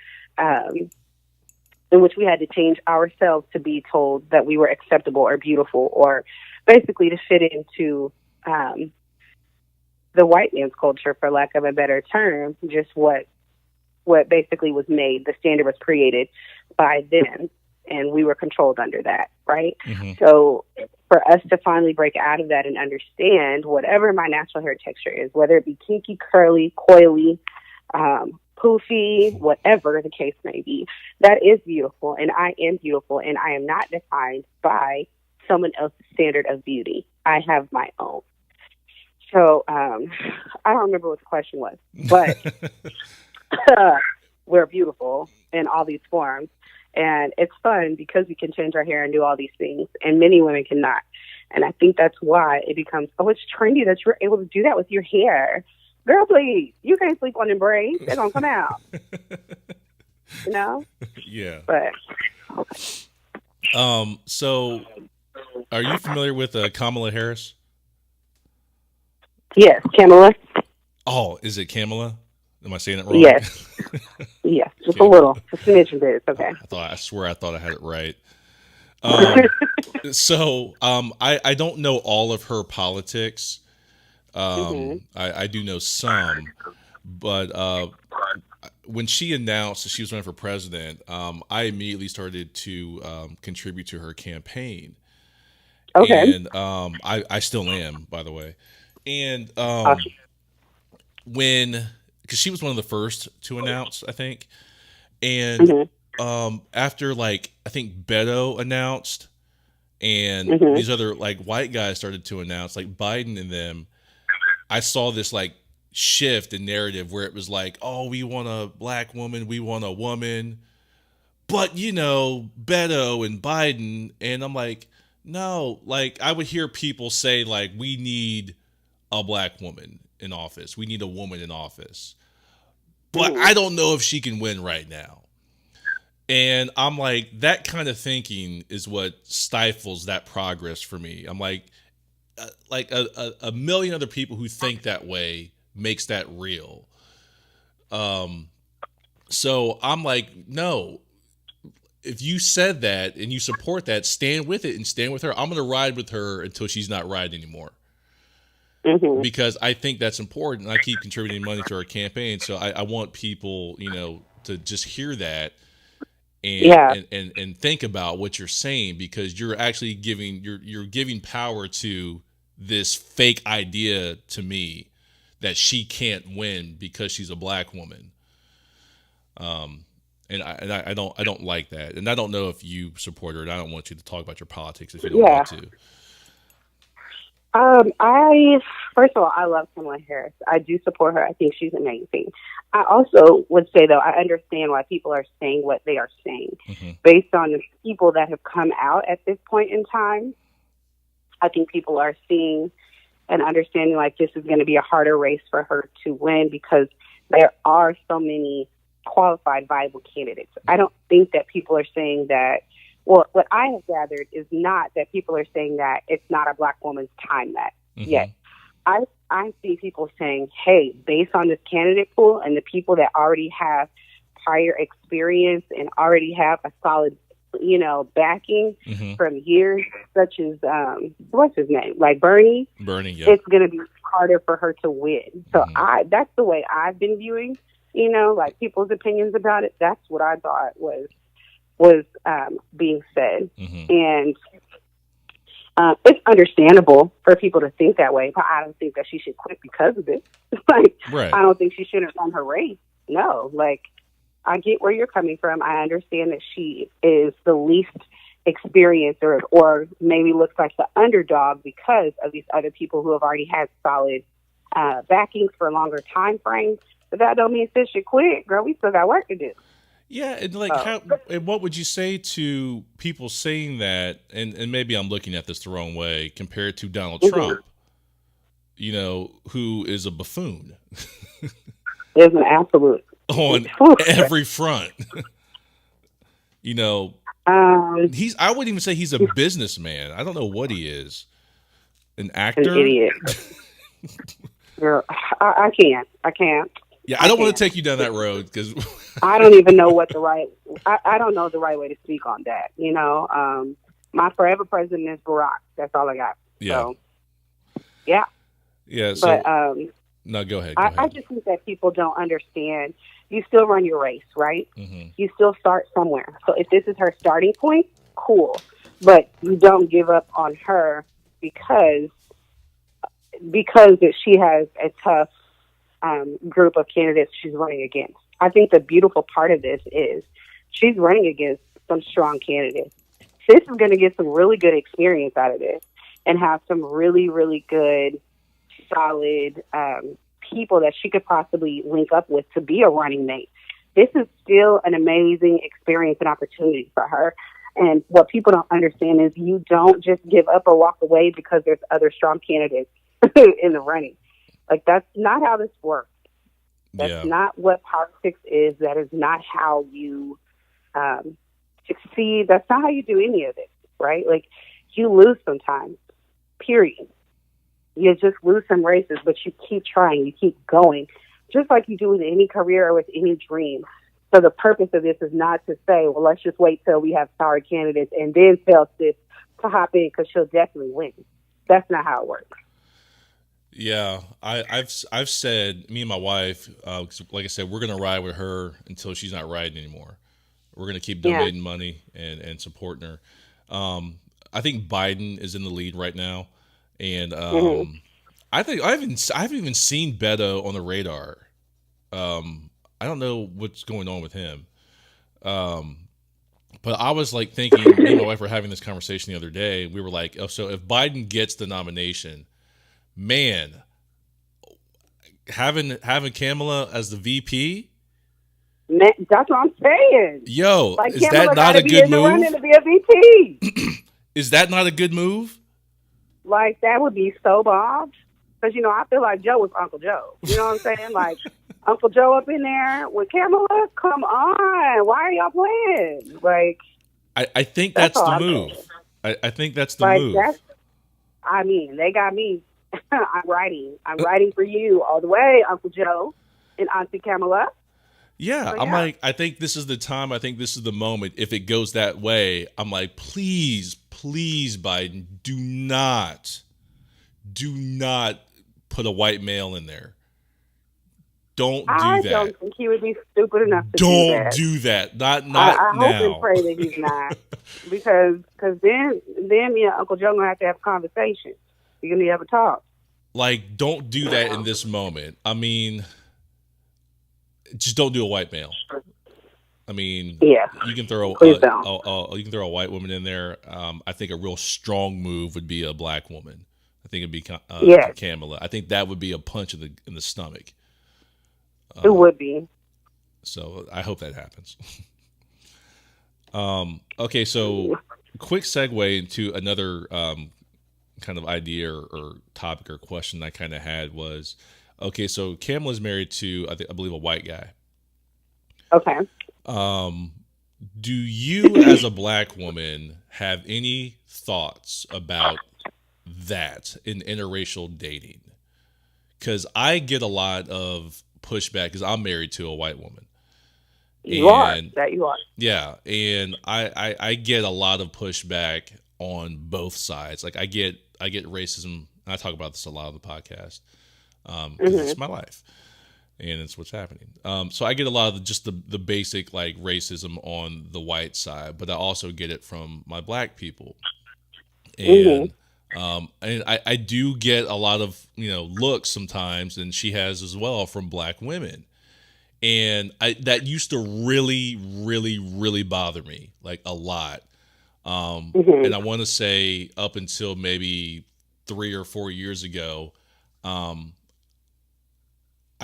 change ourselves to be told that we were acceptable or beautiful, or basically to fit into the white man's culture, for lack of a better term, just what basically was made. The standard was created by them, and we were controlled under that, right? Mm-hmm. So for us to finally break out of that and understand whatever my natural hair texture is, whether it be kinky, curly, coily, poofy, whatever the case may be, that is beautiful, and I am beautiful, and I am not defined by someone else's standard of beauty. I have my own. So I don't remember what the question was, but we're beautiful in all these forms. And it's fun because we can change our hair and do all these things, and many women cannot. And I think that's why it becomes, it's trendy that you're able to do that with your hair. Girl, please, you can't sleep on them braids. They're going to come out. Yeah. But. So are you familiar with Kamala Harris? Yes, Kamala. Oh, is it Kamala? Am I saying it wrong? Yes. Yes, just a little. Just a smidgen bit. It's okay. I swear I thought I had it right. So I don't know all of her politics. I do know some, but when she announced that she was running for president, I immediately started to contribute to her campaign. Okay. And I still am, by the way. And because she was one of the first to announce, I think. And after, I think Beto announced, and these other, white guys started to announce, Biden and them, I saw this, shift in narrative where it was oh, we want a black woman, we want a woman. But, Beto and Biden, and I'm no, I would hear people say, we need a black woman in office. We need a woman in office. But I don't know if she can win right now. And I'm that kind of thinking is what stifles that progress for me. I'm a million other people who think that way makes that real. So I'm no, if you said that and you support that, stand with it and stand with her. I'm going to ride with her until she's not riding anymore. Because I think that's important. I keep contributing money to our campaign, so I want people, to just hear that and think about what you're saying, because you're actually giving power to this fake idea to me that she can't win because she's a black woman. And I don't like that. And I don't know if you support her, and I don't want you to talk about your politics if you don't want to. First of all, I love Kamala Harris. I do support her. I think she's amazing. I also would say, though, I understand why people are saying what they are saying. Based on the people that have come out at this point in time, I think people are seeing and understanding like this is going to be a harder race for her to win because there are so many qualified, viable candidates. I don't think that people are saying that. Well, what I have gathered is not that people are saying that it's not a black woman's time yet. I see people saying, hey, based on this candidate pool and the people that already have prior experience and already have a solid, backing from years, such as, what's his name? Like Bernie, yeah. It's going to be harder for her to win. So that's the way I've been viewing, like people's opinions about it. That's what I thought was being said. And it's understandable for people to think that way, but I don't think that she should quit because of it. I don't think she shouldn't run her race. No, I get where you're coming from. I understand that she is the least experienced or maybe looks like the underdog because of these other people who have already had solid backings for a longer time frame. But that don't mean sis should quit, girl. We still got work to do. Yeah, and and what would you say to people saying that, and maybe I'm looking at this the wrong way, compared to Donald Trump, who is a buffoon. Is an absolute on every front. I wouldn't even say he's a businessman. I don't know what he is. An actor? An idiot. Girl, I can't. Yeah, I don't want to take you down that road because I don't even know I don't know the right way to speak on that. My forever president is Barack. That's all I got. Yeah. So, yeah. Yeah. So, but no, go ahead. I just think that people don't understand. You still run your race, right? You still start somewhere. So if this is her starting point, cool. But you don't give up on her because she has a tough group of candidates she's running against. I think the beautiful part of this is she's running against some strong candidates. Sis is going to get some really good experience out of this and have some really, really good, solid people that she could possibly link up with to be a running mate. This is still an amazing experience and opportunity for her. And what people don't understand is you don't just give up or walk away because there's other strong candidates in the running. That's not how this works. That's not what politics is. That is not how you succeed. That's not how you do any of it, right? You lose sometimes, period. You just lose some races, but you keep trying. You keep going, just like you do with any career or with any dream. So the purpose of this is not to say, well, let's just wait till we have solid candidates and then tell sis to hop in because she'll definitely win. That's not how it works. Yeah, I've said, me and my wife, like I said, we're going to ride with her until she's not riding anymore. We're going to keep donating money and supporting her. I think Biden is in the lead right now, and I think I haven't even seen Beto on the radar. I don't know what's going on with him. But I was thinking, me and my wife were having this conversation the other day. We were like, oh, so if Biden gets the nomination, man, having Kamala as the VP, man, that's what I'm saying. Yo, is that not a good move? To be a VP. Is that not a good move? That would be so bomb. Because I feel like Joe was Uncle Joe. You know what I'm saying? Uncle Joe up in there with Kamala. Come on, why are y'all playing? I think that's the move. I think that's the move. They got me. I'm writing for you all the way, Uncle Joe and Auntie Kamala. Yeah, I'm I think this is the time. I think this is the moment. If it goes that way, I'm please, Biden, do not put a white male in there. Don't do that. I don't think he would be stupid enough to don't do that. Not I now. Hope and pray that he's not, because then me and Uncle Joe gonna have to have a conversation. You're going to have a talk. Like, don't do that in this moment. I mean, just don't do a white male. I mean, yeah, you can throw you can throw a white woman in there. I think a real strong move would be a black woman. I think it'd be Kamala. I think that would be a punch in the stomach. It would be. So I hope that happens. Okay, so quick segue into another kind of idea or topic or question I kind of had was, okay, so Kamala's married to I believe a white guy. Okay. Do you as a black woman have any thoughts about that in interracial dating? Because I get a lot of pushback because I'm married to a white woman. You are. Yeah, and I get a lot of pushback on both sides. Like I get racism. I talk about this a lot on the podcast because it's my life and it's what's happening. So I get a lot of just the basic like racism on the white side, but I also get it from my black people. And and I do get a lot of looks sometimes, and she has as well from black women. And that used to really, really, really bother me, like a lot. And I want to say up until maybe 3 or 4 years ago, I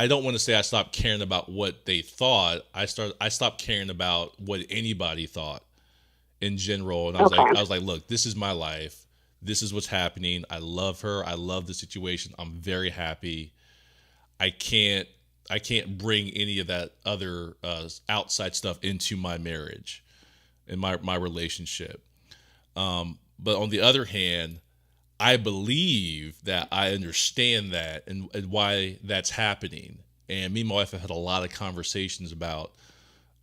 don't want to say I stopped caring about what they thought. I stopped caring about what anybody thought in general. And I was like, look, this is my life. This is what's happening. I love her. I love the situation. I'm very happy. I can't bring any of that other outside stuff into my marriage and my relationship. But on the other hand, I believe that I understand that and why that's happening. And me and my wife have had a lot of conversations about,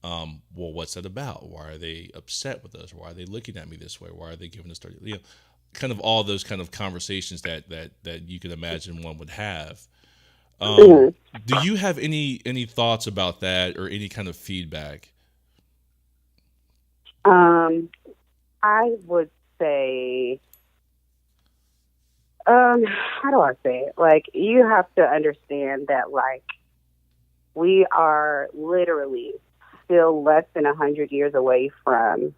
well, what's that about? Why are they upset with us? Why are they looking at me this way? Why are they giving us kind of all those kind of conversations that you can imagine one would have. Do you have any thoughts about that or any kind of feedback? I would say, how do I say it? Like, you have to understand that, like, we are literally still less than 100 years away from,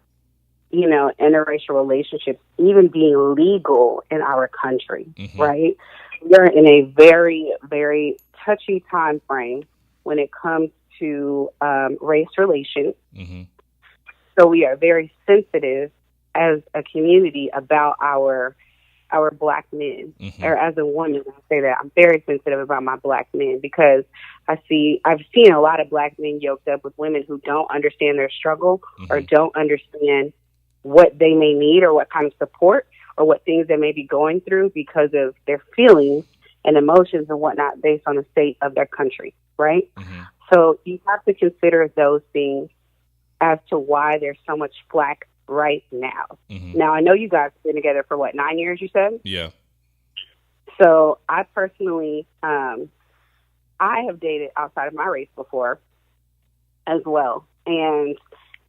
interracial relationships even being legal in our country, right? We're in a very, very touchy time frame when it comes to race relations. So we are very sensitive as a community about our black men. Or as a woman, I say that I'm very sensitive about my black men because I've seen a lot of black men yoked up with women who don't understand their struggle or don't understand what they may need or what kind of support or what things they may be going through because of their feelings and emotions and whatnot based on the state of their country, right? So you have to consider those things as to why there's so much flack right now. Now, I know you guys have been together for 9 years, you said? Yeah. So I personally, I have dated outside of my race before as well. And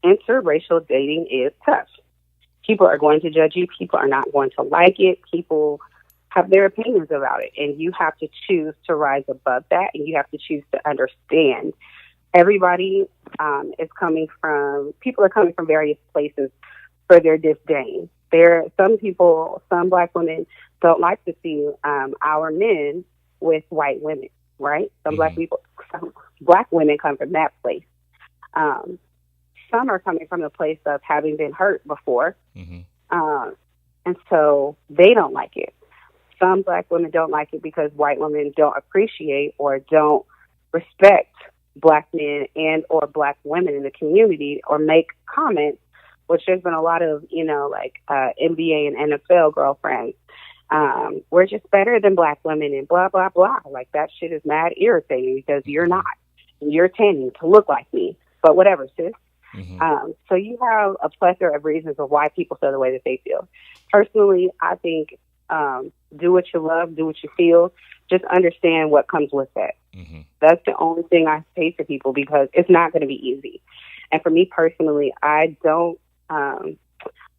interracial dating is tough. People are going to judge you. People are not going to like it. People have their opinions about it. And you have to choose to rise above that. And you have to choose to understand. Everybody people are coming from various places for their disdain. Some black women don't like to see our men with white women, right? Some black women come from that place. Some are coming from the place of having been hurt before. And so they don't like it. Some black women don't like it because white women don't appreciate or don't respect black men and or black women in the community or make comments, which there's been a lot of, NBA and NFL girlfriends. We're just better than black women and blah, blah, blah. Like, that shit is mad irritating because you're not. You're tending to look like me. But whatever, sis. So you have a plethora of reasons of why people feel the way that they feel. Personally, I think do what you love, do what you feel. Just understand what comes with that. That's the only thing I say to people because it's not going to be easy. And for me personally, I don't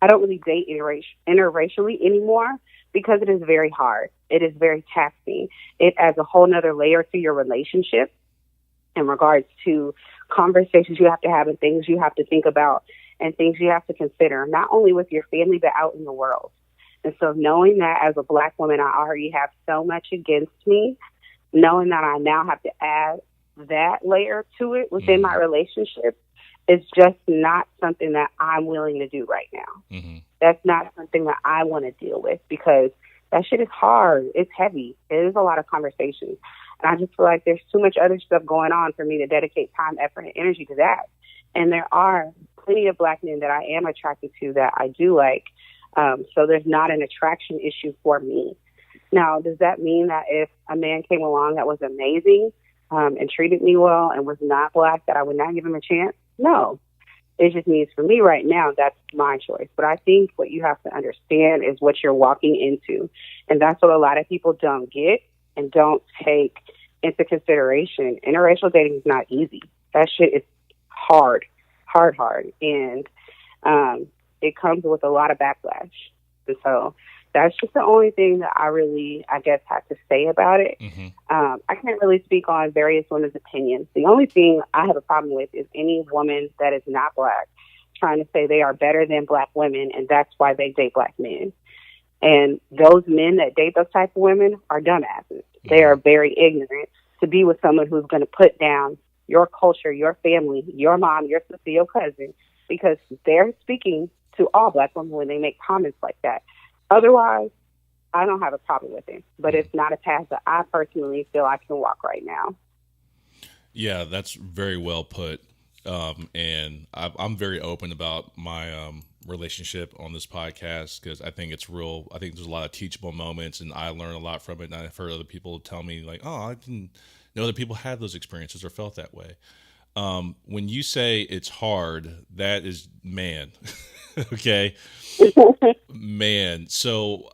really date interracially anymore because it is very hard. It is very taxing. It adds a whole nother layer to your relationship in regards to conversations you have to have and things you have to think about and things you have to consider, not only with your family, but out in the world. And so knowing that as a Black woman, I already have so much against me, knowing that I now have to add that layer to it within my relationship is just not something that I'm willing to do right now. Mm-hmm. That's not something that I want to deal with because that shit is hard. It's heavy. It is a lot of conversations. And I just feel like there's too much other stuff going on for me to dedicate time, effort, and energy to that. And there are plenty of Black men that I am attracted to that I do like. So there's not an attraction issue for me. Now, does that mean that if a man came along that was amazing and treated me well and was not Black, that I would not give him a chance? No. It just means for me right now, that's my choice. But I think what you have to understand is what you're walking into. And that's what a lot of people don't get and don't take into consideration. Interracial dating is not easy. That shit is hard. And it comes with a lot of backlash. And so that's just the only thing that I really, I guess, have to say about it. Mm-hmm. I can't really speak on various women's opinions. The only thing I have a problem with is any woman that is not Black trying to say they are better than Black women, and that's why they date Black men. And those men that date those type of women are dumbasses. Mm-hmm. They are very ignorant to be with someone who's going to put down your culture, your family, your mom, your sister, your cousin, because they're speaking to all Black women when they make comments like that. Otherwise, I don't have a problem with it, but it's not a path that I personally feel I can walk right now. Yeah, that's very well put. And I'm very open about my relationship on this podcast because I think it's real. I think there's a lot of teachable moments, and I learn a lot from it. And I've heard other people tell me like, "Oh, I didn't know that people had those experiences or felt that way." When you say it's hard, that is man. Okay. Man. So,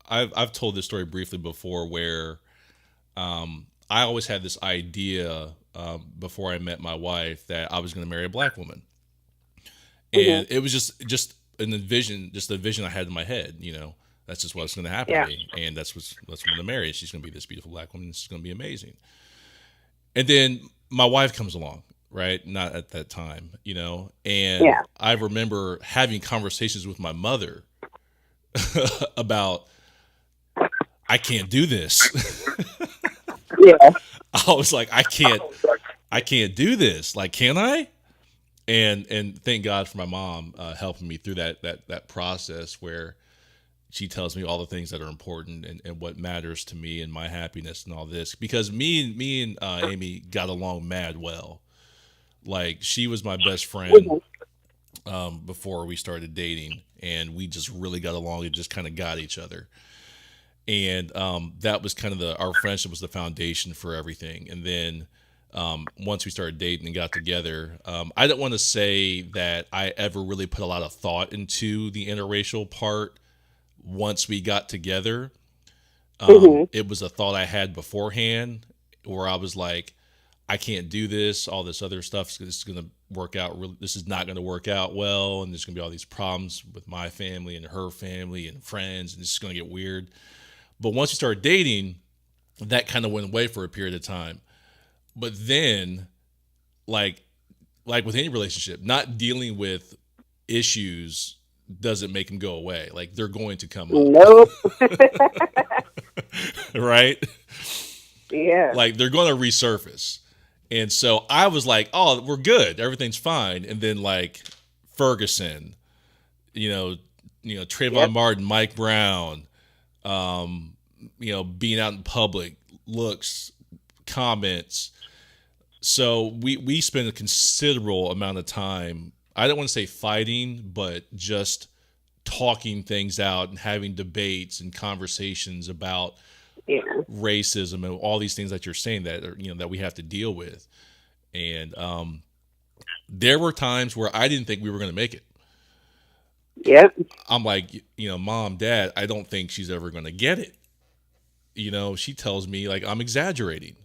I've told this story briefly before where, I always had this idea, before I met my wife that I was going to marry a Black woman. And it was just a vision I had in my head, you know, that's just what's going to happen to me. And that's what I'm going to marry. She's going to be this beautiful Black woman. This is going to be amazing. And then my wife comes along. Right. Not at that time, you know, and I remember having conversations with my mother about, I can't do this. I was like, I can't do this. Like, can I? And thank God for my mom, helping me through that process where she tells me all the things that are important and what matters to me and my happiness and all this, because me and Amy got along mad well. Like, she was my best friend before we started dating, and we just really got along and just kind of got each other. And that was kind of our friendship was the foundation for everything. And then once we started dating and got together, I don't want to say that I ever really put a lot of thought into the interracial part once we got together. It was a thought I had beforehand where I was like, I can't do this, all this other stuff. This is going to work out. This is not going to work out well. And there's going to be all these problems with my family and her family and friends. And it's going to get weird. But once we started dating, that kind of went away for a period of time. But then, like with any relationship, not dealing with issues doesn't make them go away. Like, they're going to come up. Nope. Right? Yeah. Like, they're going to resurface. And so I was like, oh, we're good. Everything's fine. And then, like, Ferguson, you know, Trayvon Martin, Mike Brown, being out in public, looks, comments. So we spent a considerable amount of time, I don't want to say fighting, but just talking things out and having debates and conversations about racism and all these things that you're saying that are, that we have to deal with. And there were times where I didn't think we were going to make it. Yep. I'm like, Mom, Dad, I don't think she's ever going to get it. She tells me like I'm exaggerating.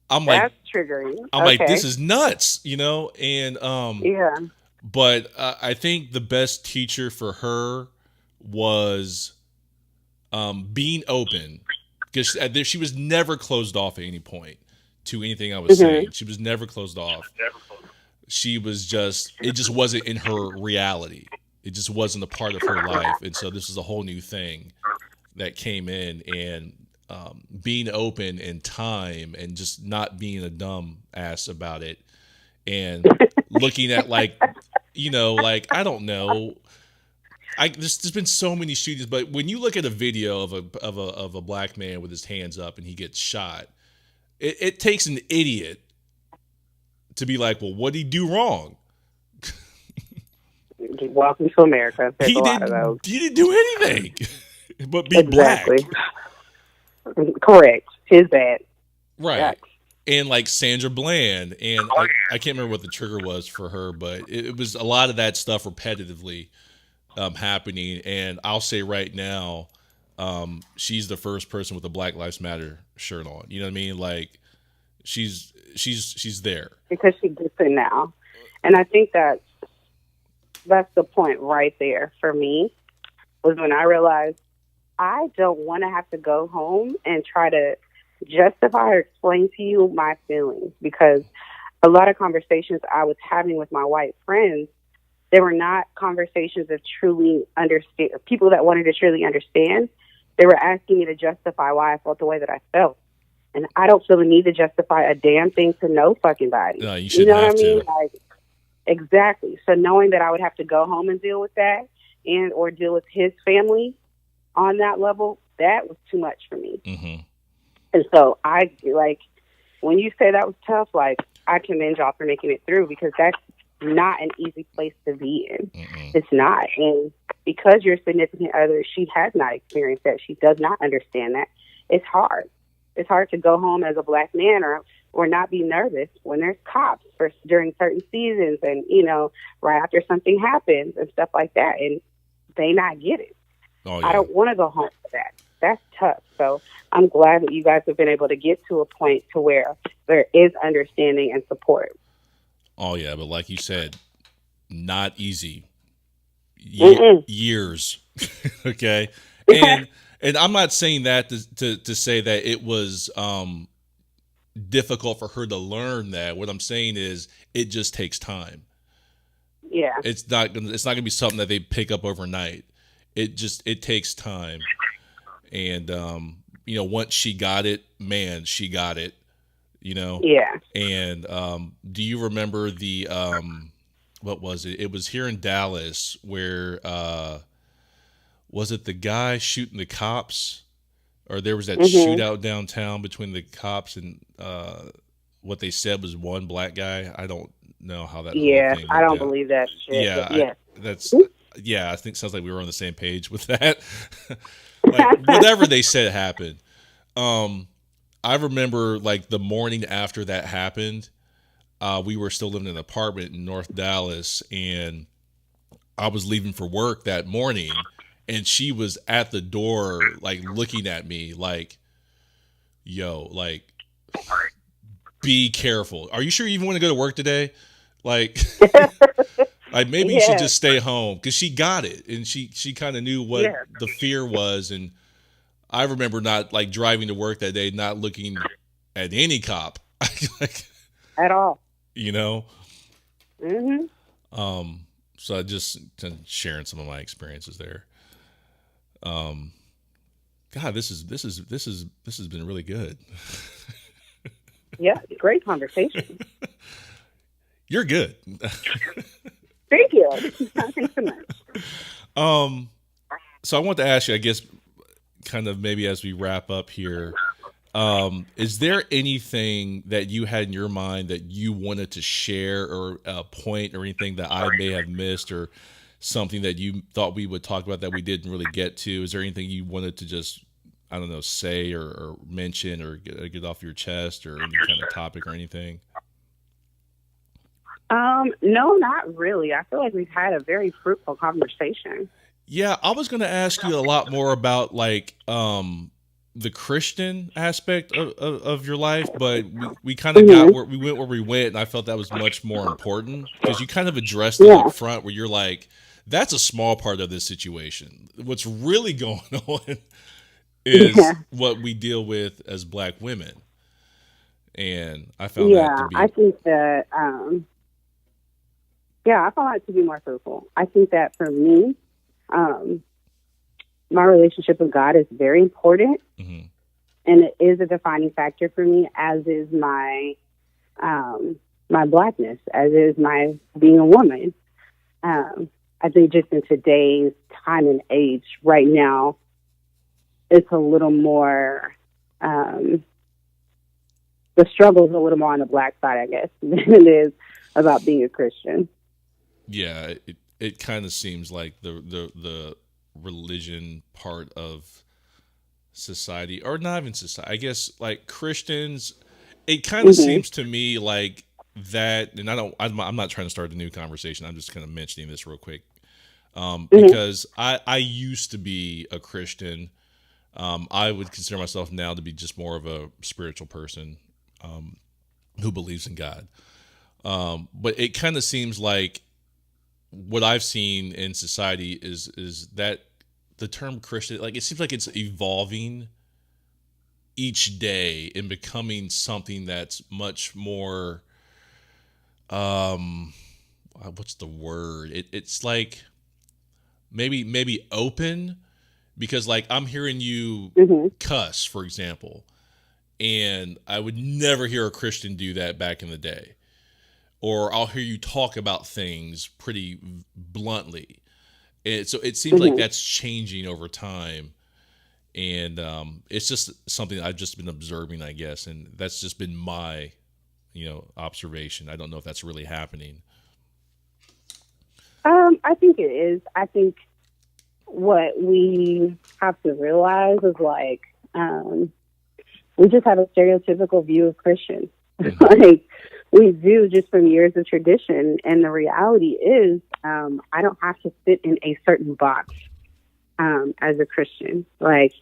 I'm like, that's triggering. I'm like, this is nuts, and yeah. But I think the best teacher for her was being open, because she was never closed off at any point to anything I was saying. She was never closed off. She was it just wasn't in her reality. It just wasn't a part of her life. And so this is a whole new thing that came in, and being open in time and just not being a dumb ass about it, and looking at like, I don't know. There's been so many shootings, but when you look at a video of a black man with his hands up and he gets shot, it takes an idiot to be like, well, what did he do wrong? Welcome to America. There's a lot of those. He didn't do anything but be black. Correct. His bad. Right. Yes. And like Sandra Bland, and I can't remember what the trigger was for her, but it was a lot of that stuff repetitively happening. And I'll say right now, she's the first person with a Black Lives Matter shirt on. You know what I mean? Like she's there because she gets it now, and I think that's the point right there for me, was when I realized I don't want to have to go home and try to justify or explain to you my feelings, because a lot of conversations I was having with my white friends, they were not conversations of truly understand, people that wanted to truly understand. They were asking me to justify why I felt the way that I felt. And I don't feel the need to justify a damn thing to no fucking body. No, you know what I mean? Like, exactly. So knowing that I would have to go home and deal with that, and or deal with his family on that level, that was too much for me. Mm-hmm. And so I, like, when you say that was tough, like, I commend y'all for making it through, because that's not an easy place to be in. Mm-mm. It's not. And because your significant other, she has not experienced that, she does not understand that, it's hard. It's hard to go home as a black man or not be nervous when there's cops during certain seasons, and, right after something happens and stuff like that, and they not get it. Oh, yeah. I don't want to go home for that. That's tough. So I'm glad that you guys have been able to get to a point to where there is understanding and support. Oh, yeah. But like you said, not easy. Years. Okay. And I'm not saying that to say that it was difficult for her to learn that. What I'm saying is it just takes time. Yeah. It's not gonna be something that they pick up overnight. It takes time. And once she got it, man, she got it. Yeah. And do you remember the what was it? It was here in Dallas where was it the guy shooting the cops, or there was that shootout downtown between the cops and what they said was one black guy. I don't know how that. Yeah, whole thing I don't went down. believe that shit. Yeah, I think it sounds like we were on the same page with that. Like, whatever they said happened. I remember like the morning after that happened, we were still living in an apartment in North Dallas, and I was leaving for work that morning, and she was at the door, like looking at me like, yo, like, be careful. Are you sure you even want to go to work today? Like, like maybe you should just stay home, because she got it, and she kind of knew what the fear was. And I remember not like driving to work that day, not looking at any cop like, at all. So I just sharing some of my experiences there. God, this has been really good. Yeah, great conversation. You're good. Thank you. Thanks so much. So I want to ask you, I guess, kind of maybe as we wrap up here, is there anything that you had in your mind that you wanted to share, or a point or anything that I may have missed, or something that you thought we would talk about that we didn't really get to? Is there anything you wanted to just, I don't know, say or mention or get off your chest, or any kind of topic or anything? No, not really. I feel like we've had a very fruitful conversation. Yeah, I was going to ask you a lot more about like the Christian aspect of your life, but we kind of got where we went, and I felt that was much more important, because you kind of addressed it up front, where you're like, that's a small part of this situation. What's really going on is Yeah. what we deal with as Black women, and I found that to Yeah, I be. think that, I found that to be more fruitful. I think that for me, um, my relationship with God is very important, Mhm. and it is a defining factor for me, as is my blackness, as is my being a woman. I think just in today's time and age, right now, it's a little more. The struggle is a little more on the Black side, I guess, than it is about being a Christian. Yeah, it kind of seems like the religion part of society, or not even society, I guess, like Christians, it kind of Hmm. seems to me like that. And I'm not trying to start a new conversation, I'm just kind of mentioning this real quick, Hmm. because I used to be a Christian. I would consider myself now to be just more of a spiritual person, who believes in God. But it kind of seems like what I've seen in society is that the term Christian, like, it seems like it's evolving each day and becoming something that's much more, um what's the word, it's like maybe open, because like I'm hearing you Hmm. cuss, for example, and I would never hear a Christian do that back in the day. Or I'll hear you talk about things pretty bluntly. So it seems like Hmm. that's changing over time, and it's just something I've just been observing, I guess, and that's just been my, observation. I don't know if that's really happening. I think it is. I think what we have to realize is like, we just have a stereotypical view of Christians. Hmm. Like we do, just from years of tradition. And the reality is, I don't have to fit in a certain box as a Christian. Like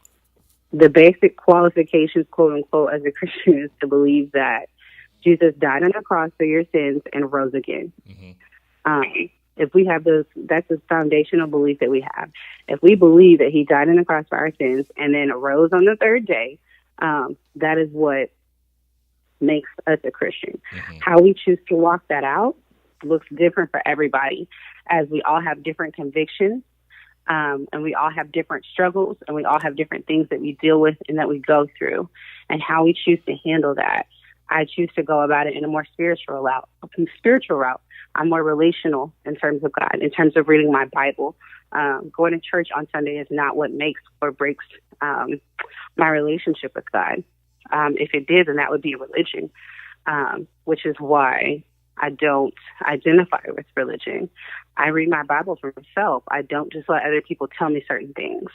the basic qualifications, quote unquote, as a Christian is to believe that Jesus died on the cross for your sins and rose again. Hmm. Um, if we have those, that's a foundational belief that we have. If we believe that he died on the cross for our sins and then arose on the third day, that is what makes us a Christian. Hmm. How we choose to walk that out looks different for everybody, as we all have different convictions, and we all have different struggles, and we all have different things that we deal with and that we go through, and how we choose to handle that. I choose to go about it in a more spiritual route. I'm more relational in terms of God, in terms of reading my Bible. Going to church on Sunday is not what makes or breaks my relationship with God. If it did, then that would be religion, which is why I don't identify with religion. I read my Bible for myself. I don't just let other people tell me certain things.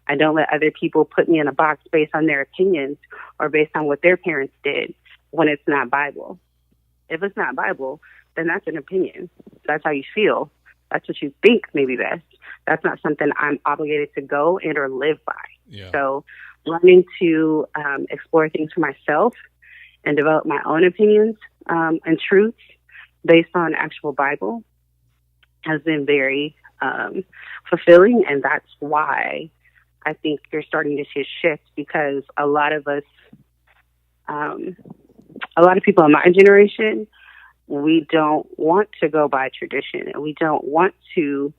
I don't let other people put me in a box based on their opinions or based on what their parents did when it's not Bible. If it's not Bible, then that's an opinion. That's how you feel. That's what you think may be best. That's not something I'm obligated to go and or live by. Yeah. So learning to explore things for myself and develop my own opinions and truths based on actual Bible has been very fulfilling. And that's why I think you're starting to see a shift, because a lot of us, a lot of people in my generation, we don't want to go by tradition, and we don't want to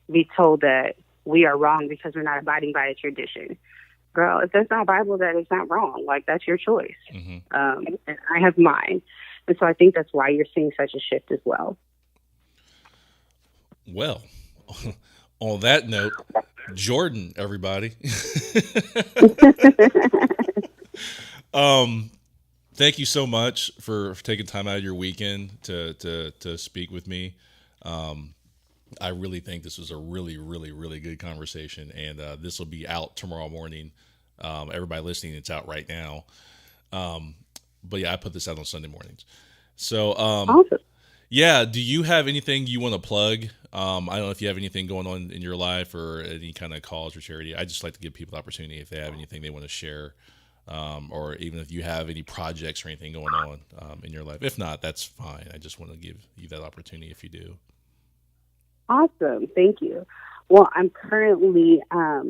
be told that we are wrong because we're not abiding by a tradition. Girl, if that's not Bible, that is not wrong. Like, that's your choice. Hmm. And I have mine. And so I think that's why you're seeing such a shift as well. Well, on that note, Jorden, everybody. um, Thank you so much for taking time out of your weekend to speak with me. Um, I really think this was a really, really, really good conversation, and this will be out tomorrow morning. Everybody listening, it's out right now. Um, but yeah, I put this out on Sunday mornings. So Awesome. yeah, do you have anything you want to plug? I don't know if you have anything going on in your life or any kind of cause or charity. I just like to give people the opportunity if they have anything they want to share, or even if you have any projects or anything going on in your life. If not, that's fine. I just want to give you that opportunity if you do. Awesome. Thank you. Well, I'm currently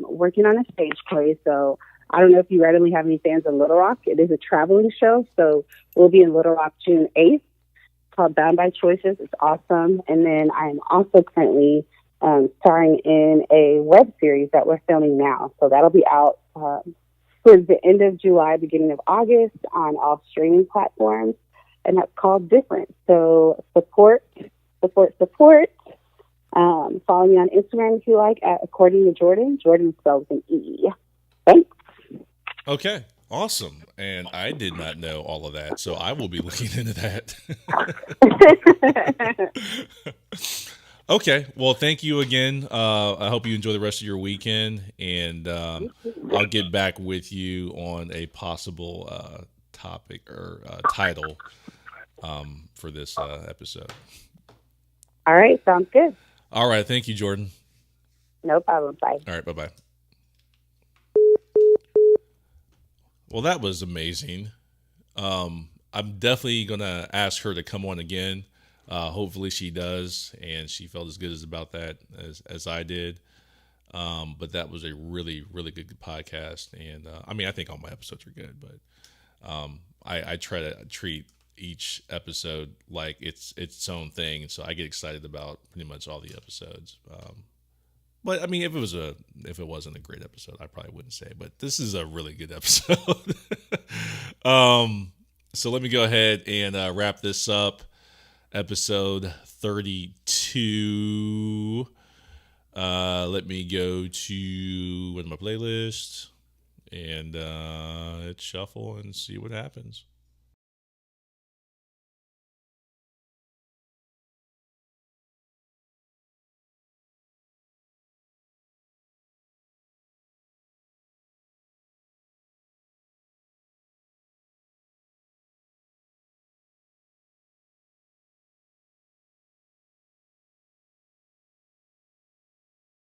working on a stage play, so I don't know if you readily have any fans of Little Rock. It is a traveling show, so we'll be in Little Rock June 8th. It's called Bound by Choices. It's awesome. And then I'm also currently starring in a web series that we're filming now. So that'll be out towards the end of July, beginning of August on all streaming platforms. And that's called Different. So support. Follow me on Instagram if you like at AccordingtoJorden. Jorden spells an E. Thanks. Okay, awesome. And I did not know all of that, so I will be looking into that. Okay, well, thank you again. I hope you enjoy the rest of your weekend, and I'll get back with you on a possible topic or title for this episode. All right, sounds good. All right, thank you, Jorden. No problem. Bye. All right, bye-bye. Well, that was amazing. I'm definitely going to ask her to come on again. Hopefully she does, and she felt as good about that as I did. But that was a really, really good podcast. And I mean, I think all my episodes are good, but I try to treat each episode like it's its own thing. So I get excited about pretty much all the episodes. But I mean, if it wasn't a great episode, I probably wouldn't say it, but this is a really good episode. So let me go ahead and wrap this up. Episode 32. Let me go to my playlist and hit shuffle and see what happens.